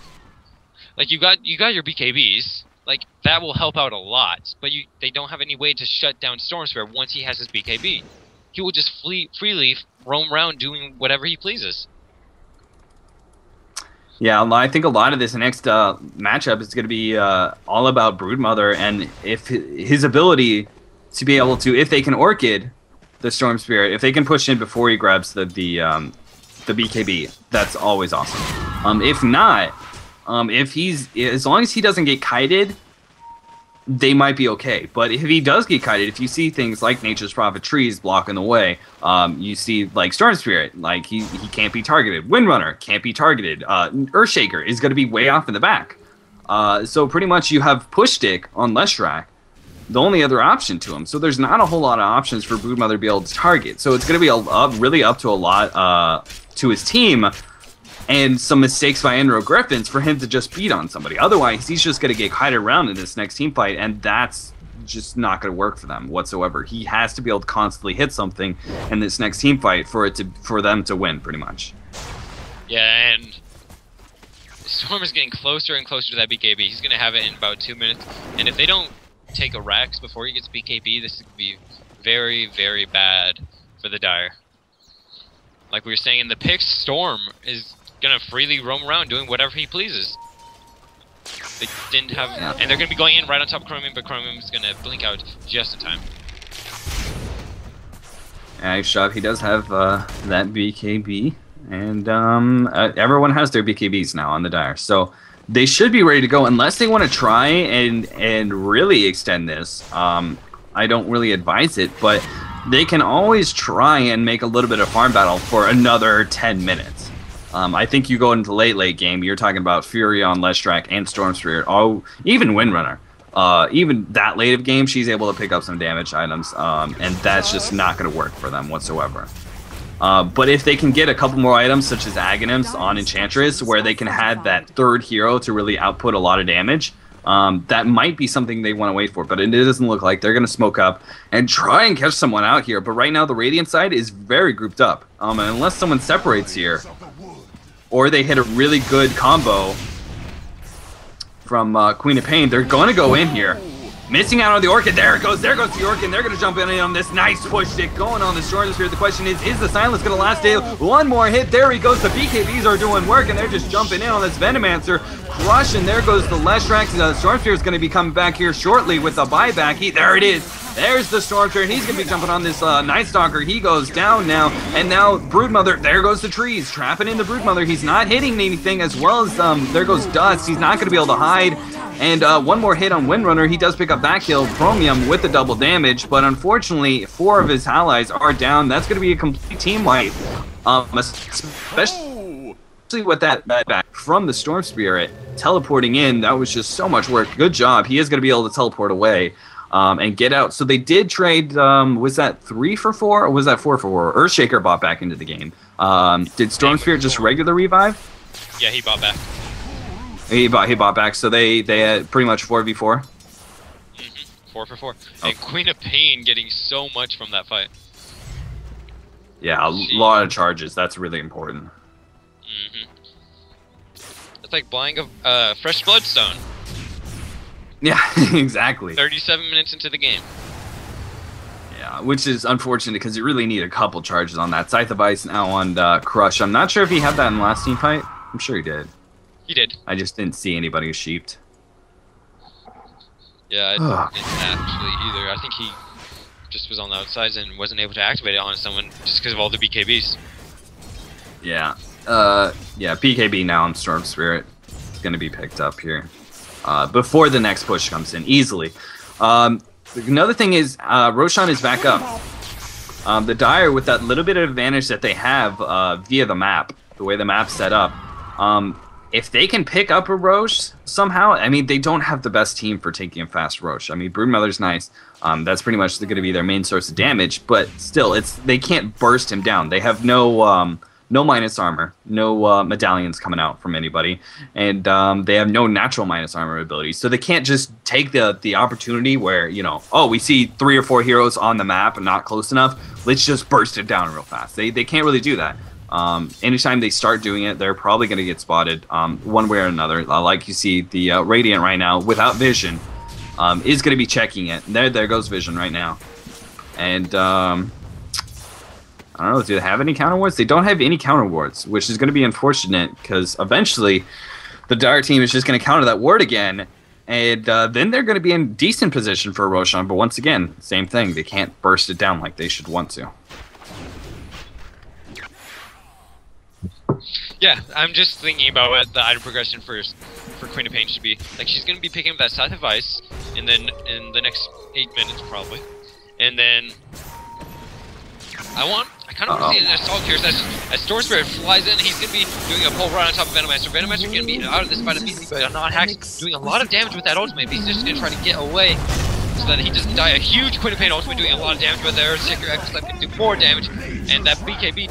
Like, you got your BKBs, like that will help out a lot, but they don't have any way to shut down Storm Spirit once he has his BKB. He will just freely roam around doing whatever he pleases. Yeah, I think a lot of this next matchup is going to be all about Broodmother and if his ability to be able to, if they can Orchid the Storm Spirit, if they can push in before he grabs the BKB, that's always awesome. If not, if he's, as long as he doesn't get kited, they might be okay. But if he does get kited, if you see things like Nature's Prophet trees blocking the way, you see like Storm Spirit, like he can't be targeted. Windrunner can't be targeted. Earthshaker is going to be way off in the back. So pretty much you have Push Stick on Leshrac, the only other option to him. So there's not a whole lot of options for Broodmother to be able to target. So it's going to be really up to a lot to his team. And some mistakes by Enro Griffins for him to just beat on somebody. Otherwise, he's just going to get kited around in this next team fight, and that's just not going to work for them whatsoever. He has to be able to constantly hit something in this next team fight for them to win, pretty much. Yeah, and Storm is getting closer and closer to that BKB. He's going to have it in about 2 minutes, and if they don't take a Rex before he gets BKB, this could be very, very bad for the Dire. Like we were saying in the picks, Storm is gonna freely roam around doing whatever he pleases. They didn't have, and they're gonna be going in right on top of Chromium, but Chromium is gonna blink out just in time. Nice shot. He does have that BKB, and everyone has their BKBs now on the Dire, so they should be ready to go unless they want to try and really extend this. I don't really advise it, but they can always try and make a little bit of farm battle for another 10 minutes. I think you go into late game, you're talking about Furion, Leshrac, and Storm Spirit. Oh, even Windrunner. Even that late of game, she's able to pick up some damage items, and that's just not going to work for them whatsoever. But if they can get a couple more items, such as Aghanims on Enchantress, where they can have that third hero to really output a lot of damage, that might be something they want to wait for. But it doesn't look like they're going to smoke up and try and catch someone out here. But right now, the Radiant side is very grouped up. And unless someone separates here, or they hit a really good combo from Queen of Pain, they're going to go in here. Missing out on the Orchid. There it goes. There goes the Orchid. And they're going to jump in on this nice push stick going on the Storm Spirit. The question is the silence going to last it? One more hit. There he goes. The BKBs are doing work, and they're just jumping in on this Venomancer. Crush, and there goes the Leshrac. The Storm Spirit is going to be coming back here shortly with the buyback. There it is. There's the Storm Spirit. He's going to be jumping on this Night Stalker. He goes down now. And now Broodmother. There goes the trees. Trapping in the Broodmother. He's not hitting anything, as well as there goes Dust. He's not going to be able to hide. And one more hit on Windrunner. He does pick up that kill. Chromium with the double damage. But unfortunately, 4 of his allies are down. That's going to be a complete team wipe. Especially with that back from the Storm Spirit teleporting in. That was just so much work. Good job. He is going to be able to teleport away. And get out. So they did trade, was that 3 for 4 or was that 4 for 4? Earthshaker bought back into the game. Did Storm Spirit just regular revive? Yeah, he bought back. He bought back, so they had pretty much 4v4? 4 for 4. Oh. And Queen of Pain getting so much from that fight. Yeah, a lot of charges. That's really important. It's like buying a fresh Bloodstone. Yeah, exactly. 37 minutes into the game. Yeah, which is unfortunate because you really need a couple charges on that. Scythe of Ice now on Crush. I'm not sure if he had that in the last team fight. I'm sure he did. He did. I just didn't see anybody sheeped. Yeah, I didn't actually either. I think he just was on the outsides and wasn't able to activate it on someone just because of all the BKBs. Yeah. Yeah, BKB now on Storm Spirit. It's going to be picked up here. Before the next push comes in, easily. Another thing is, Roshan is back up. The Dire, with that little bit of advantage that they have via the map, the way the map's set up, if they can pick up a Rosh somehow, I mean, they don't have the best team for taking a fast Rosh. I mean, Broodmother's nice. That's pretty much going to be their main source of damage, but still, they can't burst him down. They have no minus armor, no medallions coming out from anybody, and they have no natural minus armor abilities. So they can't just take the opportunity where, you know, oh, we see 3 or 4 heroes on the map and not close enough, let's just burst it down real fast. They can't really do that. Anytime they start doing it, they're probably going to get spotted one way or another. Like you see, the Radiant right now, without Vision, is going to be checking it. There goes Vision right now. And I don't know, do they have any counter wards? They don't have any counter wards, which is going to be unfortunate because eventually the Dire team is just going to counter that ward again, and then they're going to be in decent position for Roshan. But once again, same thing. They can't burst it down like they should want to. Yeah, I'm just thinking about what the item progression for Queen of Pain should be. Like, she's going to be picking up that Scythe of Ice in the next 8 minutes, probably. And then I kind of want to see an Assault Curse as Storm Spirit flies in. He's going to be doing a pull right on top of Venomancer. Venomancer going to be out of this fight immediately, but not Hax doing a lot of damage with that ultimate. But he's just going to try to get away so that he doesn't die. A huge Queen of Pain ultimate doing a lot of damage, but there Earthshaker X can do more damage. And that BKB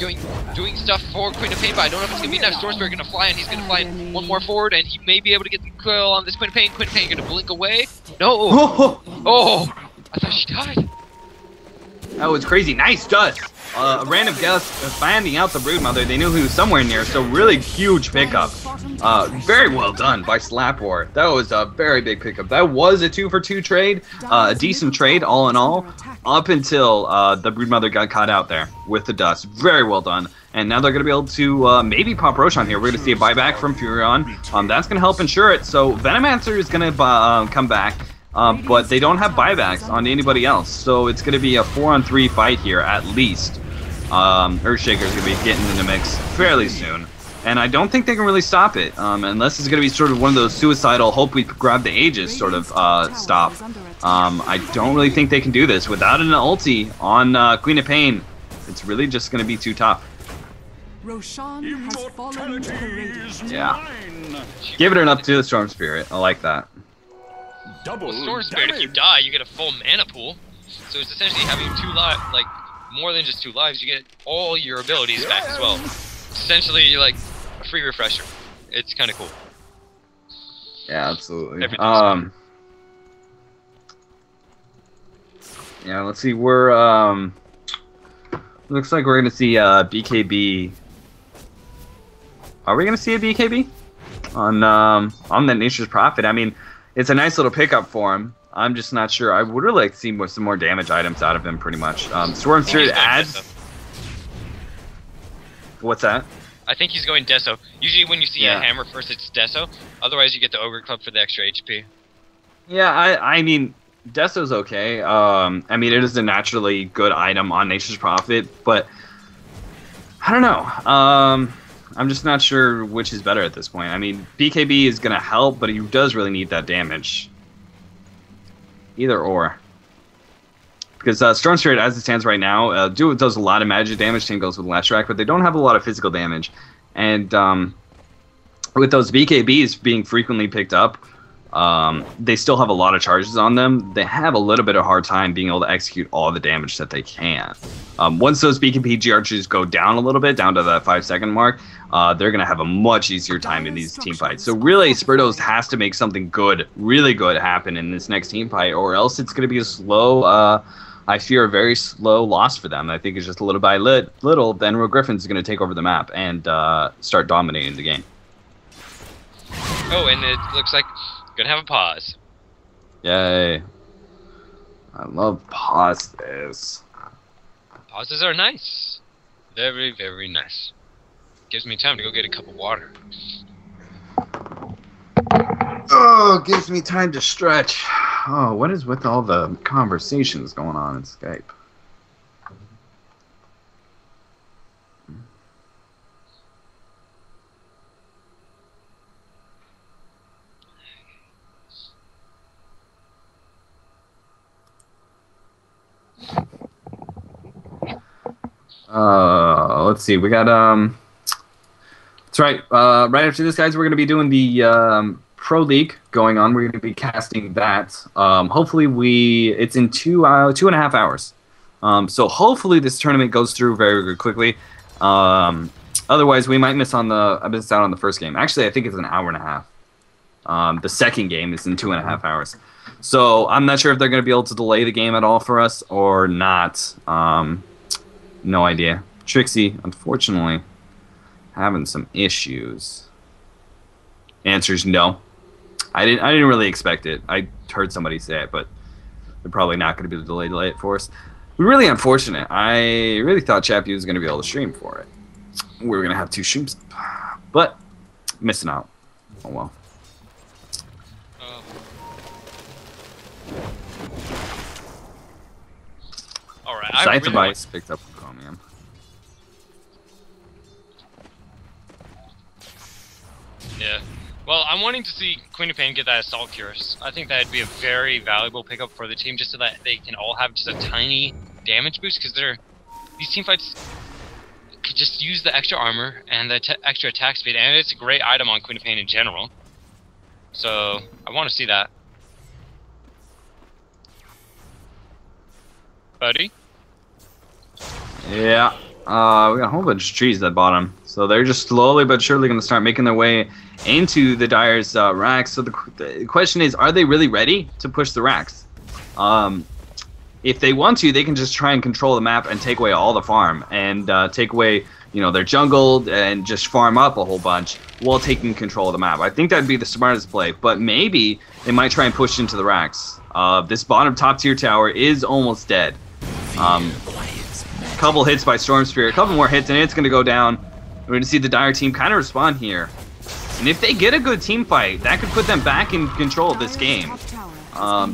doing stuff for Queen of Pain, but I don't know if it's going to be enough. Storm Spirit going to fly in. He's going to fly in one more forward, and he may be able to get the kill on this Queen of Pain. Queen of Pain going to blink away. No! Oh! I thought she died. That was crazy. Nice dust. A random guest finding out the Broodmother. They knew he was somewhere near, so really huge pickup. Very well done by Slapwar. That was a very big pickup. That was a 2-for-2 trade. A decent trade, all in all, up until the Broodmother got caught out there with the dust. Very well done. And now they're going to be able to maybe pop Roshan here. We're going to see a buyback from Furion. That's going to help ensure it. So Venomancer is going to come back. But they don't have buybacks on anybody else, so it's going to be a 4-on-3 fight here at least. Earthshaker is going to be getting in the mix fairly soon, and I don't think they can really stop it, unless it's going to be sort of one of those suicidal hope we grab the Aegis sort of stop. I don't really think they can do this without an ulti on Queen of Pain. It's really just going to be too tough. Roshan has fallen to the Radiant. Yeah. Give it an up to the Storm Spirit. I like that. Well, Storm Spirit, if you die, you get a full mana pool. So it's essentially having 2 lives, like, more than just 2 lives, you get all your abilities back as well. It's essentially, like, a free refresher. It's kind of cool. Yeah, absolutely. Yeah, let's see, we're, looks like we're gonna see, BKB. Are we gonna see a BKB? On the Nature's Prophet? I mean, it's a nice little pickup for him. I'm just not sure. I would really like to see some more damage items out of him, pretty much. Storm Spirit adds... What's that? I think he's going Deso. Usually when you see a hammer first, it's Deso. Otherwise, you get the Ogre Club for the extra HP. Yeah, I mean, Deso's okay. I mean, it is a naturally good item on Nature's Prophet, but... I don't know. I'm just not sure which is better at this point. I mean, BKB is going to help, but he does really need that damage. Either or. Because Storm Spirit, as it stands right now, does a lot of magic damage. Same goes with Leshrac, but they don't have a lot of physical damage. And with those BKBs being frequently picked up, they still have a lot of charges on them. They have a little bit of a hard time being able to execute all the damage that they can. Once those BKB charges go down a little bit, down to the 5-second mark, they're going to have a much easier time in these team fights. So really, Spurdo has to make something good, really good happen in this next team fight, or else it's going to be a slow, I fear a very slow loss for them. I think it's just a little by little, then Enro Griffins is going to take over the map and start dominating the game. Oh, and it looks like gonna have a pause. Yay. I love pauses. Pauses are nice. Very, very nice. Gives me time to go get a cup of water. Oh, gives me time to stretch. Oh, what is with all the conversations going on in Skype? Let's see. We got that's right. Right after this, guys, we're going to be doing the Pro League going on. We're going to be casting that. Hopefully, it's in 2.5 hours. So hopefully this tournament goes through very, very quickly. Otherwise, we might miss out on the first game. Actually, I think it's an hour and a half. The second game is in 2.5 hours. So I'm not sure if they're going to be able to delay the game at all for us or not. No idea. Trixie, unfortunately, having some issues. Answer's no. I didn't really expect it. I heard somebody say it, but they're probably not going to be able to delay it for us. Really unfortunate. I really thought Chappie was going to be able to stream for it. We were going to have 2 streams. But, missing out. Oh well. Alright, Scythe of Ice picked up Chromium. Yeah. Well, I'm wanting to see Queen of Pain get that Assault Cures. I think that'd be a very valuable pickup for the team, just so that they can all have just a tiny damage boost, because these team fights could just use the extra armor and the extra attack speed, and it's a great item on Queen of Pain in general. So, I want to see that. Buddy? Yeah. We got a whole bunch of trees at the bottom. So they're just slowly but surely going to start making their way into the Dyer's racks. So the question is, are they really ready to push the racks? If they want to, they can just try and control the map and take away all the farm and take away, their jungle and just farm up a whole bunch while taking control of the map. I think that'd be the smartest play, but maybe they might try and push into the racks. This bottom top tier tower is almost dead. Couple hits by Storm Spirit, a couple more hits, and it's going to go down. We're going to see the Dire team kind of respond here. And if they get a good team fight, that could put them back in control of this game.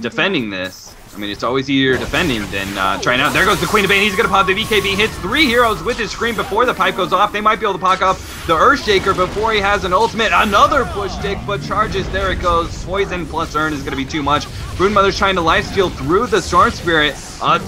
Defending this, I mean, it's always easier defending than trying out. There goes the Queen of Pain. He's going to pop the BKB. Hits 3 heroes with his scream before the pipe goes off. They might be able to pop up the Earthshaker before he has an ultimate. Another push stick, but charges. There it goes. Poison plus Earn is going to be too much. Broodmother's trying to lifesteal through the Storm Spirit.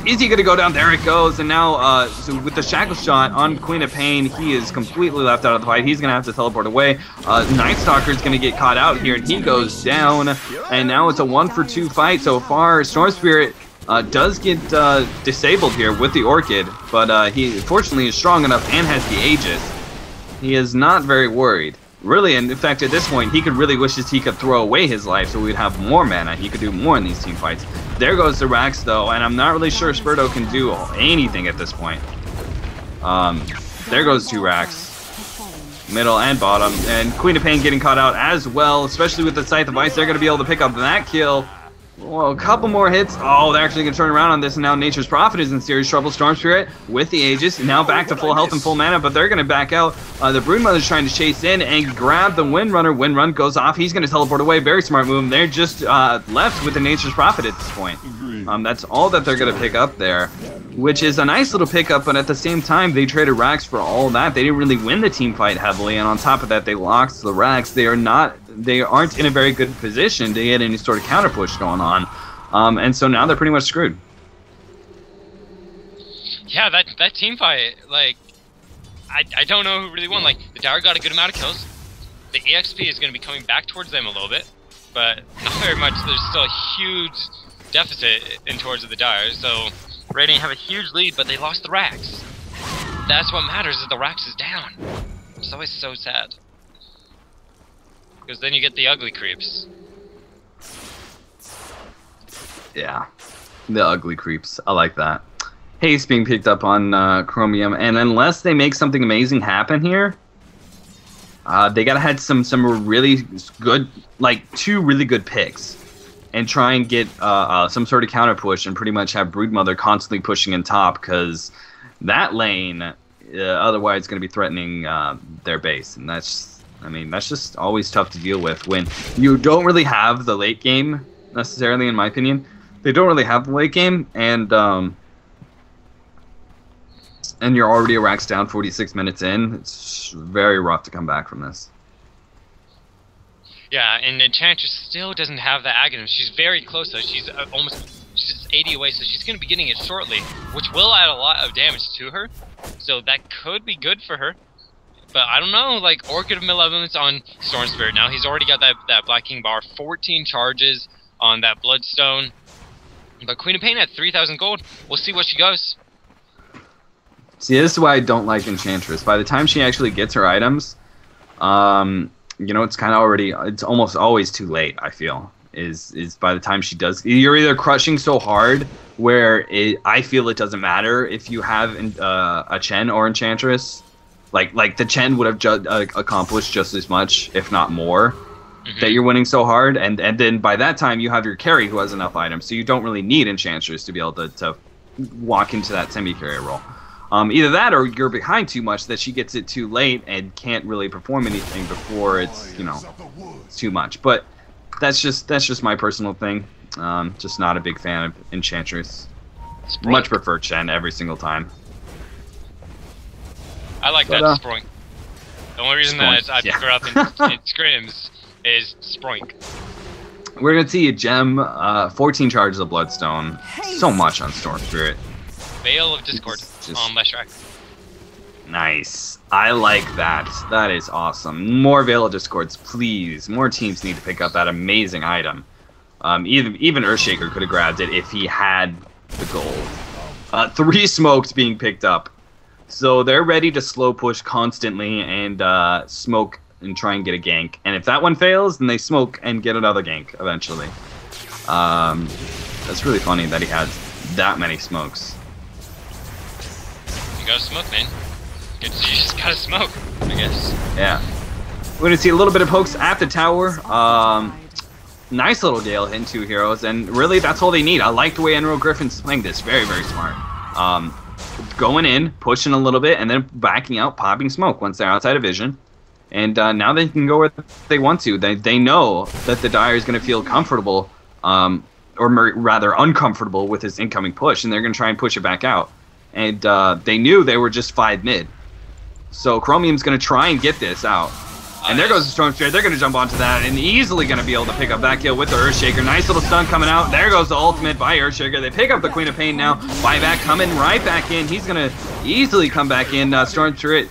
Is he going to go down? There it goes. And now, so with the Shackle Shot on Queen of Pain, he is completely left out of the fight. He's going to have to teleport away. Night Stalker is going to get caught out here, and he goes down. And now it's a 1-for-2 fight so far. Storm Spirit does get disabled here with the Orchid, but he fortunately is strong enough and has the Aegis. He is not very worried. Really, in fact, at this point, he could really wish he could throw away his life so we'd have more mana. He could do more in these team fights. There goes the Rax, though, and I'm not really sure Spurdo can do anything at this point. There goes 2 Rax. Middle and bottom. And Queen of Pain getting caught out as well, especially with the Scythe of Ice. They're going to be able to pick up that kill. Well, a couple more hits. Oh, they're actually going to turn around on this, and now Nature's Prophet is in serious trouble. Storm Spirit with the Aegis, now back to full health and full mana, but they're going to back out. The Broodmother's trying to chase in and grab the Windrunner. Windrun goes off. He's going to teleport away. Very smart move. They're just left with the Nature's Prophet at this point. That's all that they're going to pick up there, which is a nice little pickup, but at the same time, they traded Rax for all that. They didn't really win the team fight heavily, and on top of that, they lost the Rax. They aren't in a very good position to get any sort of counter push going on. And so now they're pretty much screwed. Yeah, that team fight, like, I don't know who really won. Like, the Dire got a good amount of kills. The EXP is going to be coming back towards them a little bit, but not very much. There's still a huge deficit in towards the Dire, so Radiant have a huge lead, but they lost the Rax. That's what matters, is the Rax is down. It's always so sad. Because then you get the ugly creeps. Yeah, the ugly creeps. I like that. Haste being picked up on Chromium, and unless they make something amazing happen here, they gotta have some really good, like 2 really good picks, and try and get some sort of counter push, and pretty much have Broodmother constantly pushing in top, because that lane otherwise going to be threatening their base, and that's just always tough to deal with when you don't really have the late game necessarily. In my opinion, they don't really have the late game, and you're already a Rax down 46 minutes in. It's very rough to come back from this. Yeah, and Enchantress still doesn't have the Aghanim. She's very close, though. She's just 80 away, so she's going to be getting it shortly, which will add a lot of damage to her. So that could be good for her. But I don't know, like, Orchid of Malevolence on Storm Spirit. Now he's already got that Black King bar, 14 charges on that Bloodstone. But Queen of Pain at 3,000 gold. We'll see what she goes. See, this is why I don't like Enchantress. By the time she actually gets her items, it's kind of already, it's almost always too late, I feel. Is by the time she does, you're either crushing so hard where I feel it doesn't matter if you have a Chen or Enchantress. Like the Chen would have accomplished just as much, if not more, that you're winning so hard, and then by that time you have your carry who has enough items, so you don't really need Enchantress to be able to walk into that semi-carry role. Either that, or you're behind too much that she gets it too late and can't really perform anything before it's it's too much. But that's just my personal thing. Just not a big fan of Enchantress. Sproink. Much prefer Chen every single time. I like that Sproink. The only reason that I pick her up in scrims is Sproink. We're going to see a gem, 14 charges of Bloodstone. So much on Storm Spirit. Veil of Discord on Leshrac. Nice. I like that. That is awesome. More Veil of Discords, please. More teams need to pick up that amazing item. Even Earthshaker could have grabbed it if he had the gold. 3 smokes being picked up. So they're ready to slow push constantly and smoke and try and get a gank. And if that one fails, then they smoke and get another gank eventually. That's really funny that he has that many smokes. You gotta smoke, man. You just gotta smoke, I guess. Yeah. We're going to see a little bit of pokes at the tower. Nice little Gale hitting 2 heroes, and really that's all they need. I like the way Enro Griffins playing this. Very, very smart. Going in, pushing a little bit, and then backing out, popping smoke once they're outside of vision. And now they can go where they want to. They know that the Dire is going to feel comfortable, or rather uncomfortable with his incoming push, and they're going to try and push it back out. And they knew they were just 5 mid. So Chromium's going to try and get this out. And there goes the Storm Spirit. They're going to jump onto that and easily going to be able to pick up that kill with the Earthshaker. Nice little stun coming out. There goes the ultimate by Earthshaker. They pick up the Queen of Pain now. Buyback coming right back in. He's going to easily come back in. Storm Spirit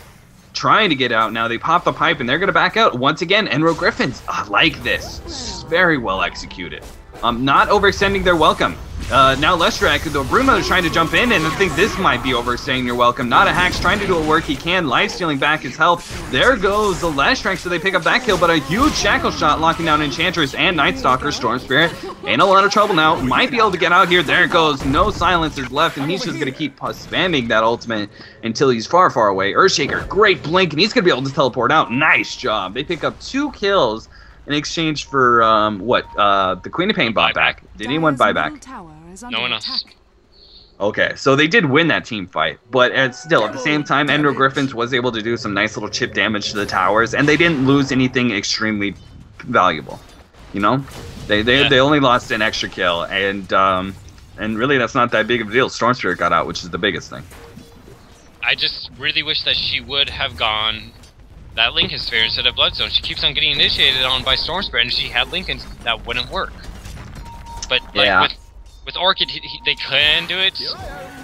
trying to get out now. They pop the pipe and they're going to back out. Once again, Enro Griffins. I like this. It's very well executed. Not overextending their welcome. Now Leshrac, the Broodmother is trying to jump in, and I think this might be overstaying your welcome. Not a Hack's trying to do a work he can, life stealing back his health. There goes the Leshrac, so they pick up that kill, but a huge Shackle Shot locking down Enchantress and Night Stalker. Storm Spirit in a lot of trouble now, might be able to get out here. There it goes, no silencers left, and he's just going to keep spamming that ultimate until he's far, far away. Earthshaker, great blink, and he's going to be able to teleport out. Nice job. They pick up 2 kills in exchange for, the Queen of Pain bought back. Did anyone buy back? No one else. Okay, so they did win that team fight, but still, at the same time, Enro Griffins was able to do some nice little chip damage to the towers, and they didn't lose anything extremely valuable. You know, they only lost an extra kill, and really that's not that big of a deal. Storm Spirit got out, which is the biggest thing. I just really wish that she would have gone that Lincoln Sphere instead of Bloodstone. She keeps on getting initiated on by Storm Spirit, and if she had Lincoln, that wouldn't work. But like with Orchid, they can do it,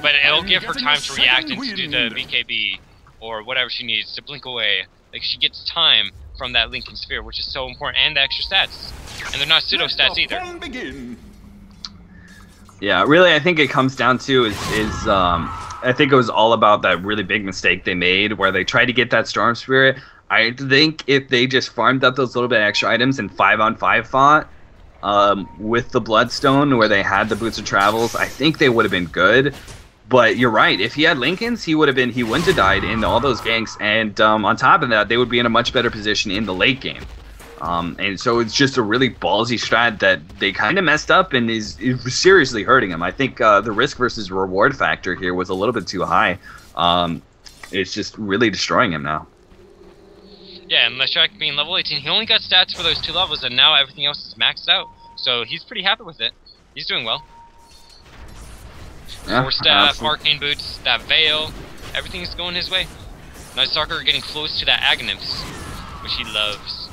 but it'll give her time to react and to do the BKB or whatever she needs to blink away. Like, she gets time from that Lincoln Sphere, which is so important, and the extra stats. And they're not pseudo stats either. Yeah, really, I think it comes down to I think it was all about that really big mistake they made where they tried to get that Storm Spirit. I think if they just farmed up those little bit extra items and 5-on-5 fought, with the Bloodstone where they had the Boots of Travels, I think they would have been good. But you're right, if he had Lincolns, he wouldn't have died in all those ganks, and on top of that, they would be in a much better position in the late game. And so it's just a really ballsy strat that they kind of messed up and is seriously hurting him. I think the risk versus reward factor here was a little bit too high. It's just really destroying him now. Yeah, and Leshrac being level 18, he only got stats for those 2 levels, and now everything else is maxed out. So he's pretty happy with it. He's doing well. Yeah, 4 staff, Arcane Boots, that Veil, everything's going his way. Night Stalker getting close to that Aghanim's, which he loves.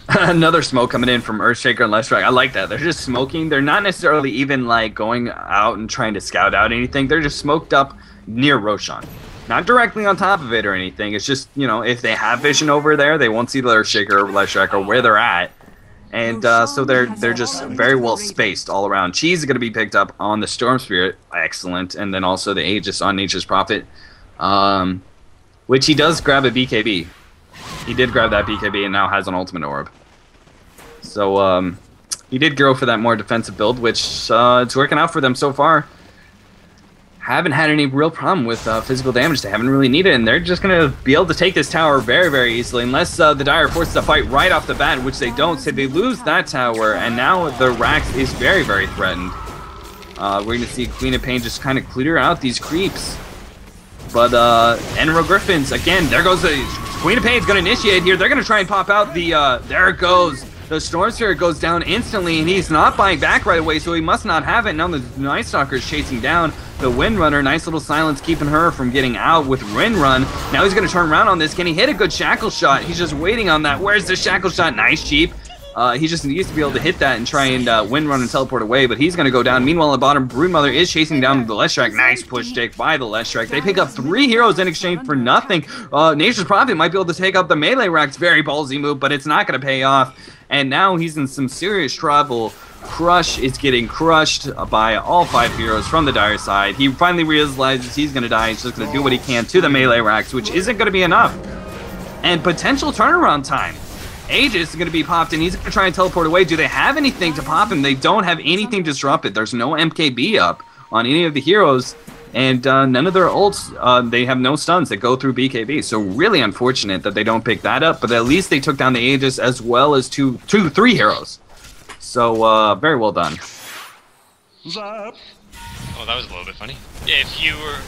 Another smoke coming in from Earthshaker and Leshrac. I like that. They're just smoking. They're not necessarily even like going out and trying to scout out anything. They're just smoked up near Roshan. Not directly on top of it or anything. It's just, you know, if they have vision over there, they won't see the Earthshaker or Leshrac or where they're at. And so they're just very well spaced all around. Cheese is going to be picked up on the Storm Spirit. Excellent. And then also the Aegis on Nature's Prophet. Which he does grab a BKB. He did grab that BKB and now has an Ultimate Orb. So he did go for that more defensive build, which it's working out for them so far. Haven't had any real problem with physical damage. They haven't really needed it, and they're just going to be able to take this tower very, very easily, unless the Dire forces a fight right off the bat, which they don't. So they lose that tower, and now the Rax is very, very threatened. We're going to see Queen of Pain just kind of clear out these creeps. But Enro Griffins, again, there goes the Queen of Pain's going to initiate here. They're going to try and pop out the, there it goes. The Storm Spirit goes down instantly, and he's not buying back right away, so he must not have it. Now the Night Stalker is chasing down the Windrunner. Nice little silence keeping her from getting out with Windrun. Now he's going to turn around on this. Can he hit a good Shackle Shot? He's just waiting on that. Where's the Shackle Shot? Nice, cheap. He just needs to be able to hit that and try and Windrun and teleport away, but he's going to go down. Meanwhile, at the bottom, Broodmother is chasing down the Leshrac. Nice push take by the Leshrac. They pick up 3 heroes in exchange for nothing. Nature's Prophet might be able to take up the melee racks. Very ballsy move, but it's not going to pay off. And now he's in some serious trouble. Crush is getting crushed by all 5 heroes from the Dire side. He finally realizes he's going to die. He's just going to do what he can to the melee racks, which isn't going to be enough. And potential turnaround time. Aegis is going to be popped, and he's going to try and teleport away. Do they have anything to pop him? They don't have anything disrupted. There's no MKB up on any of the heroes, and none of their ults, they have no stuns that go through BKB. So really unfortunate that they don't pick that up, but at least they took down the Aegis as well as 3 heroes. So very well done. Oh, that was a little bit funny. If you were...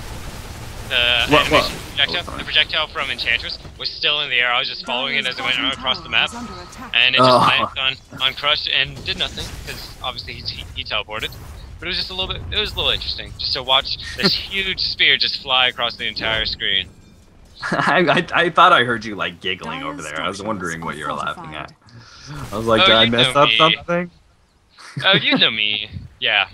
The projectile from Enchantress was still in the air. I was just following it as it went across the map, and it just landed on Crush and did nothing because obviously he teleported. But it was just a little bit. It was a little interesting just to watch this huge spear just fly across the entire screen. I thought I heard you like giggling over there. I was wondering what you were laughing at. I was like, did I mess up something? Oh, you know me. Yeah.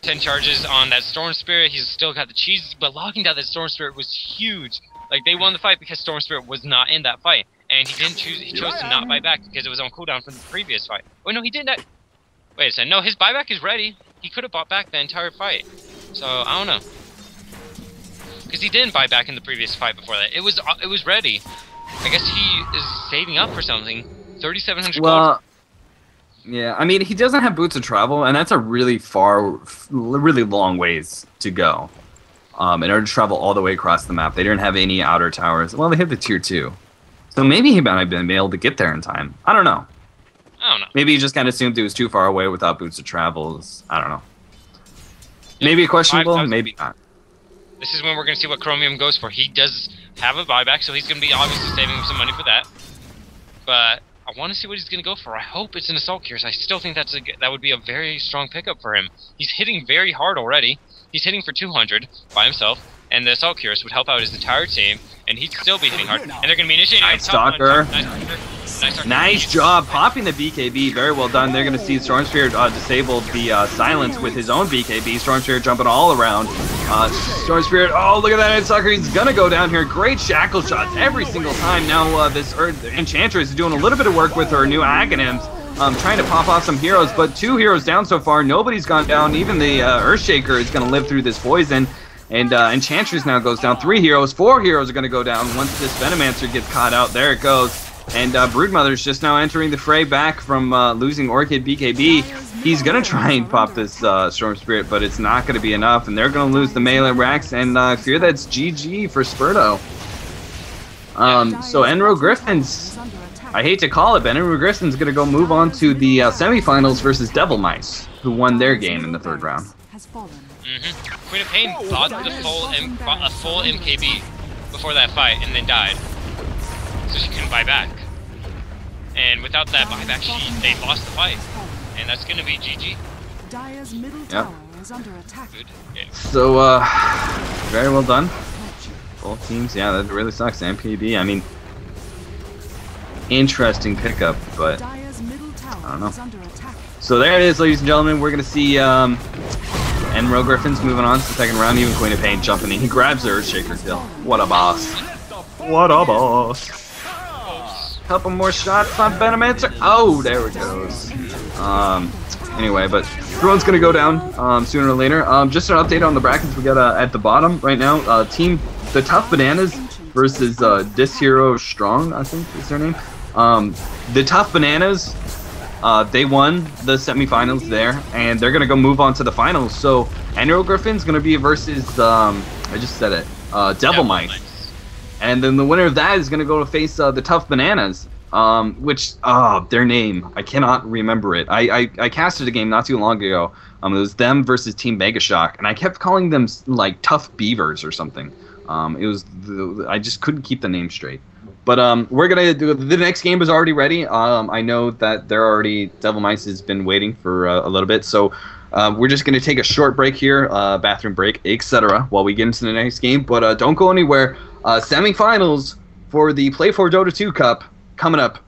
10 charges on that Storm Spirit. He's still got the cheese, but locking down that Storm Spirit was huge. Like, they won the fight because Storm Spirit was not in that fight, and he didn't choose. He chose to not buy back because it was on cooldown from the previous fight. Oh no, he didn't. Wait a second. No, his buyback is ready. He could have bought back the entire fight. So I don't know, because he didn't buy back in the previous fight before that. It was ready. I guess he is saving up for something. 3,700 gold. Yeah, I mean, he doesn't have boots of travel, and that's a really really long ways to go. In order to travel all the way across the map. They didn't have any outer towers. Well, they hit the tier 2. So maybe he might have been able to get there in time. I don't know. Maybe he just kind of assumed it was too far away without boots of travels. I don't know. Maybe questionable, maybe not. This is when we're going to see what Chromium goes for. He does have a buyback, so he's going to be obviously saving some money for that. But I want to see what he's going to go for. I hope it's an Assault Cures. I still think that would be a very strong pickup for him. He's hitting very hard already. He's hitting for 200 by himself, and the Assault Cures would help out his entire team, and he'd still be hitting hard. And they're going to be initiating. Nice Stalker. Nice job popping the BKB. Very well done. They're going to see Storm Spirit disable the silence with his own BKB. Storm Spirit jumping all around. Storm Spirit, oh, look at that Sucker. He's going to go down here. Great Shackle Shots every single time. Now this Enchantress is doing a little bit of work with her new Aghanims. Trying to pop off some heroes, but 2 heroes down so far. Nobody's gone down. Even the Earthshaker is going to live through this poison. And Enchantress now goes down. 3 heroes. 4 heroes are going to go down once this Venomancer gets caught out. There it goes. And Broodmother's just now entering the fray back from losing Orchid BKB. He's going to try and pop this Storm Spirit, but it's not going to be enough. And they're going to lose the melee racks. And I fear that's GG for Spurdo. So Enro Griffins, I hate to call it, but Enro Griffin's going to go move on to the semifinals versus Devil Mice, who won their game in the 3rd round. Queen of Pain bought a full MKB before that fight and then died, so she couldn't buy back. And without that buyback, they lost the fight, and that's going to be GG. Yep. So very well done. Both teams, yeah, that really sucks. MKB, I mean, interesting pickup, but I don't know. So there it is, ladies and gentlemen. We're going to see Enro Griffins moving on to the 2nd round. Even Queen of Pain jumping in. He grabs the Earthshaker kill. What a boss. What a boss. Couple more shots on Venomancer. Oh, there it goes. Anyway, but everyone's going to go down sooner or later. Just an update on the brackets we got at the bottom right now. The Tough Bananas versus Dis Hero Strong, I think is their name. The Tough Bananas, they won the semifinals there, and they're going to go move on to the finals. So Enro Griffin's going to be versus, I just said it, Devil Mice. And then the winner of that is going to go to face the Tough Bananas. which their name, I cannot remember it. I casted a game not too long ago. It was them versus Team Megashock, and I kept calling them like Tough Beavers or something. I just couldn't keep the name straight. But we're gonna do the next game is already ready. I know that Devil Mice has been waiting for a little bit, so we're just gonna take a short break here, bathroom break, etc., while we get into the next game. But don't go anywhere. Semifinals for the Play4dota2 Cup coming up.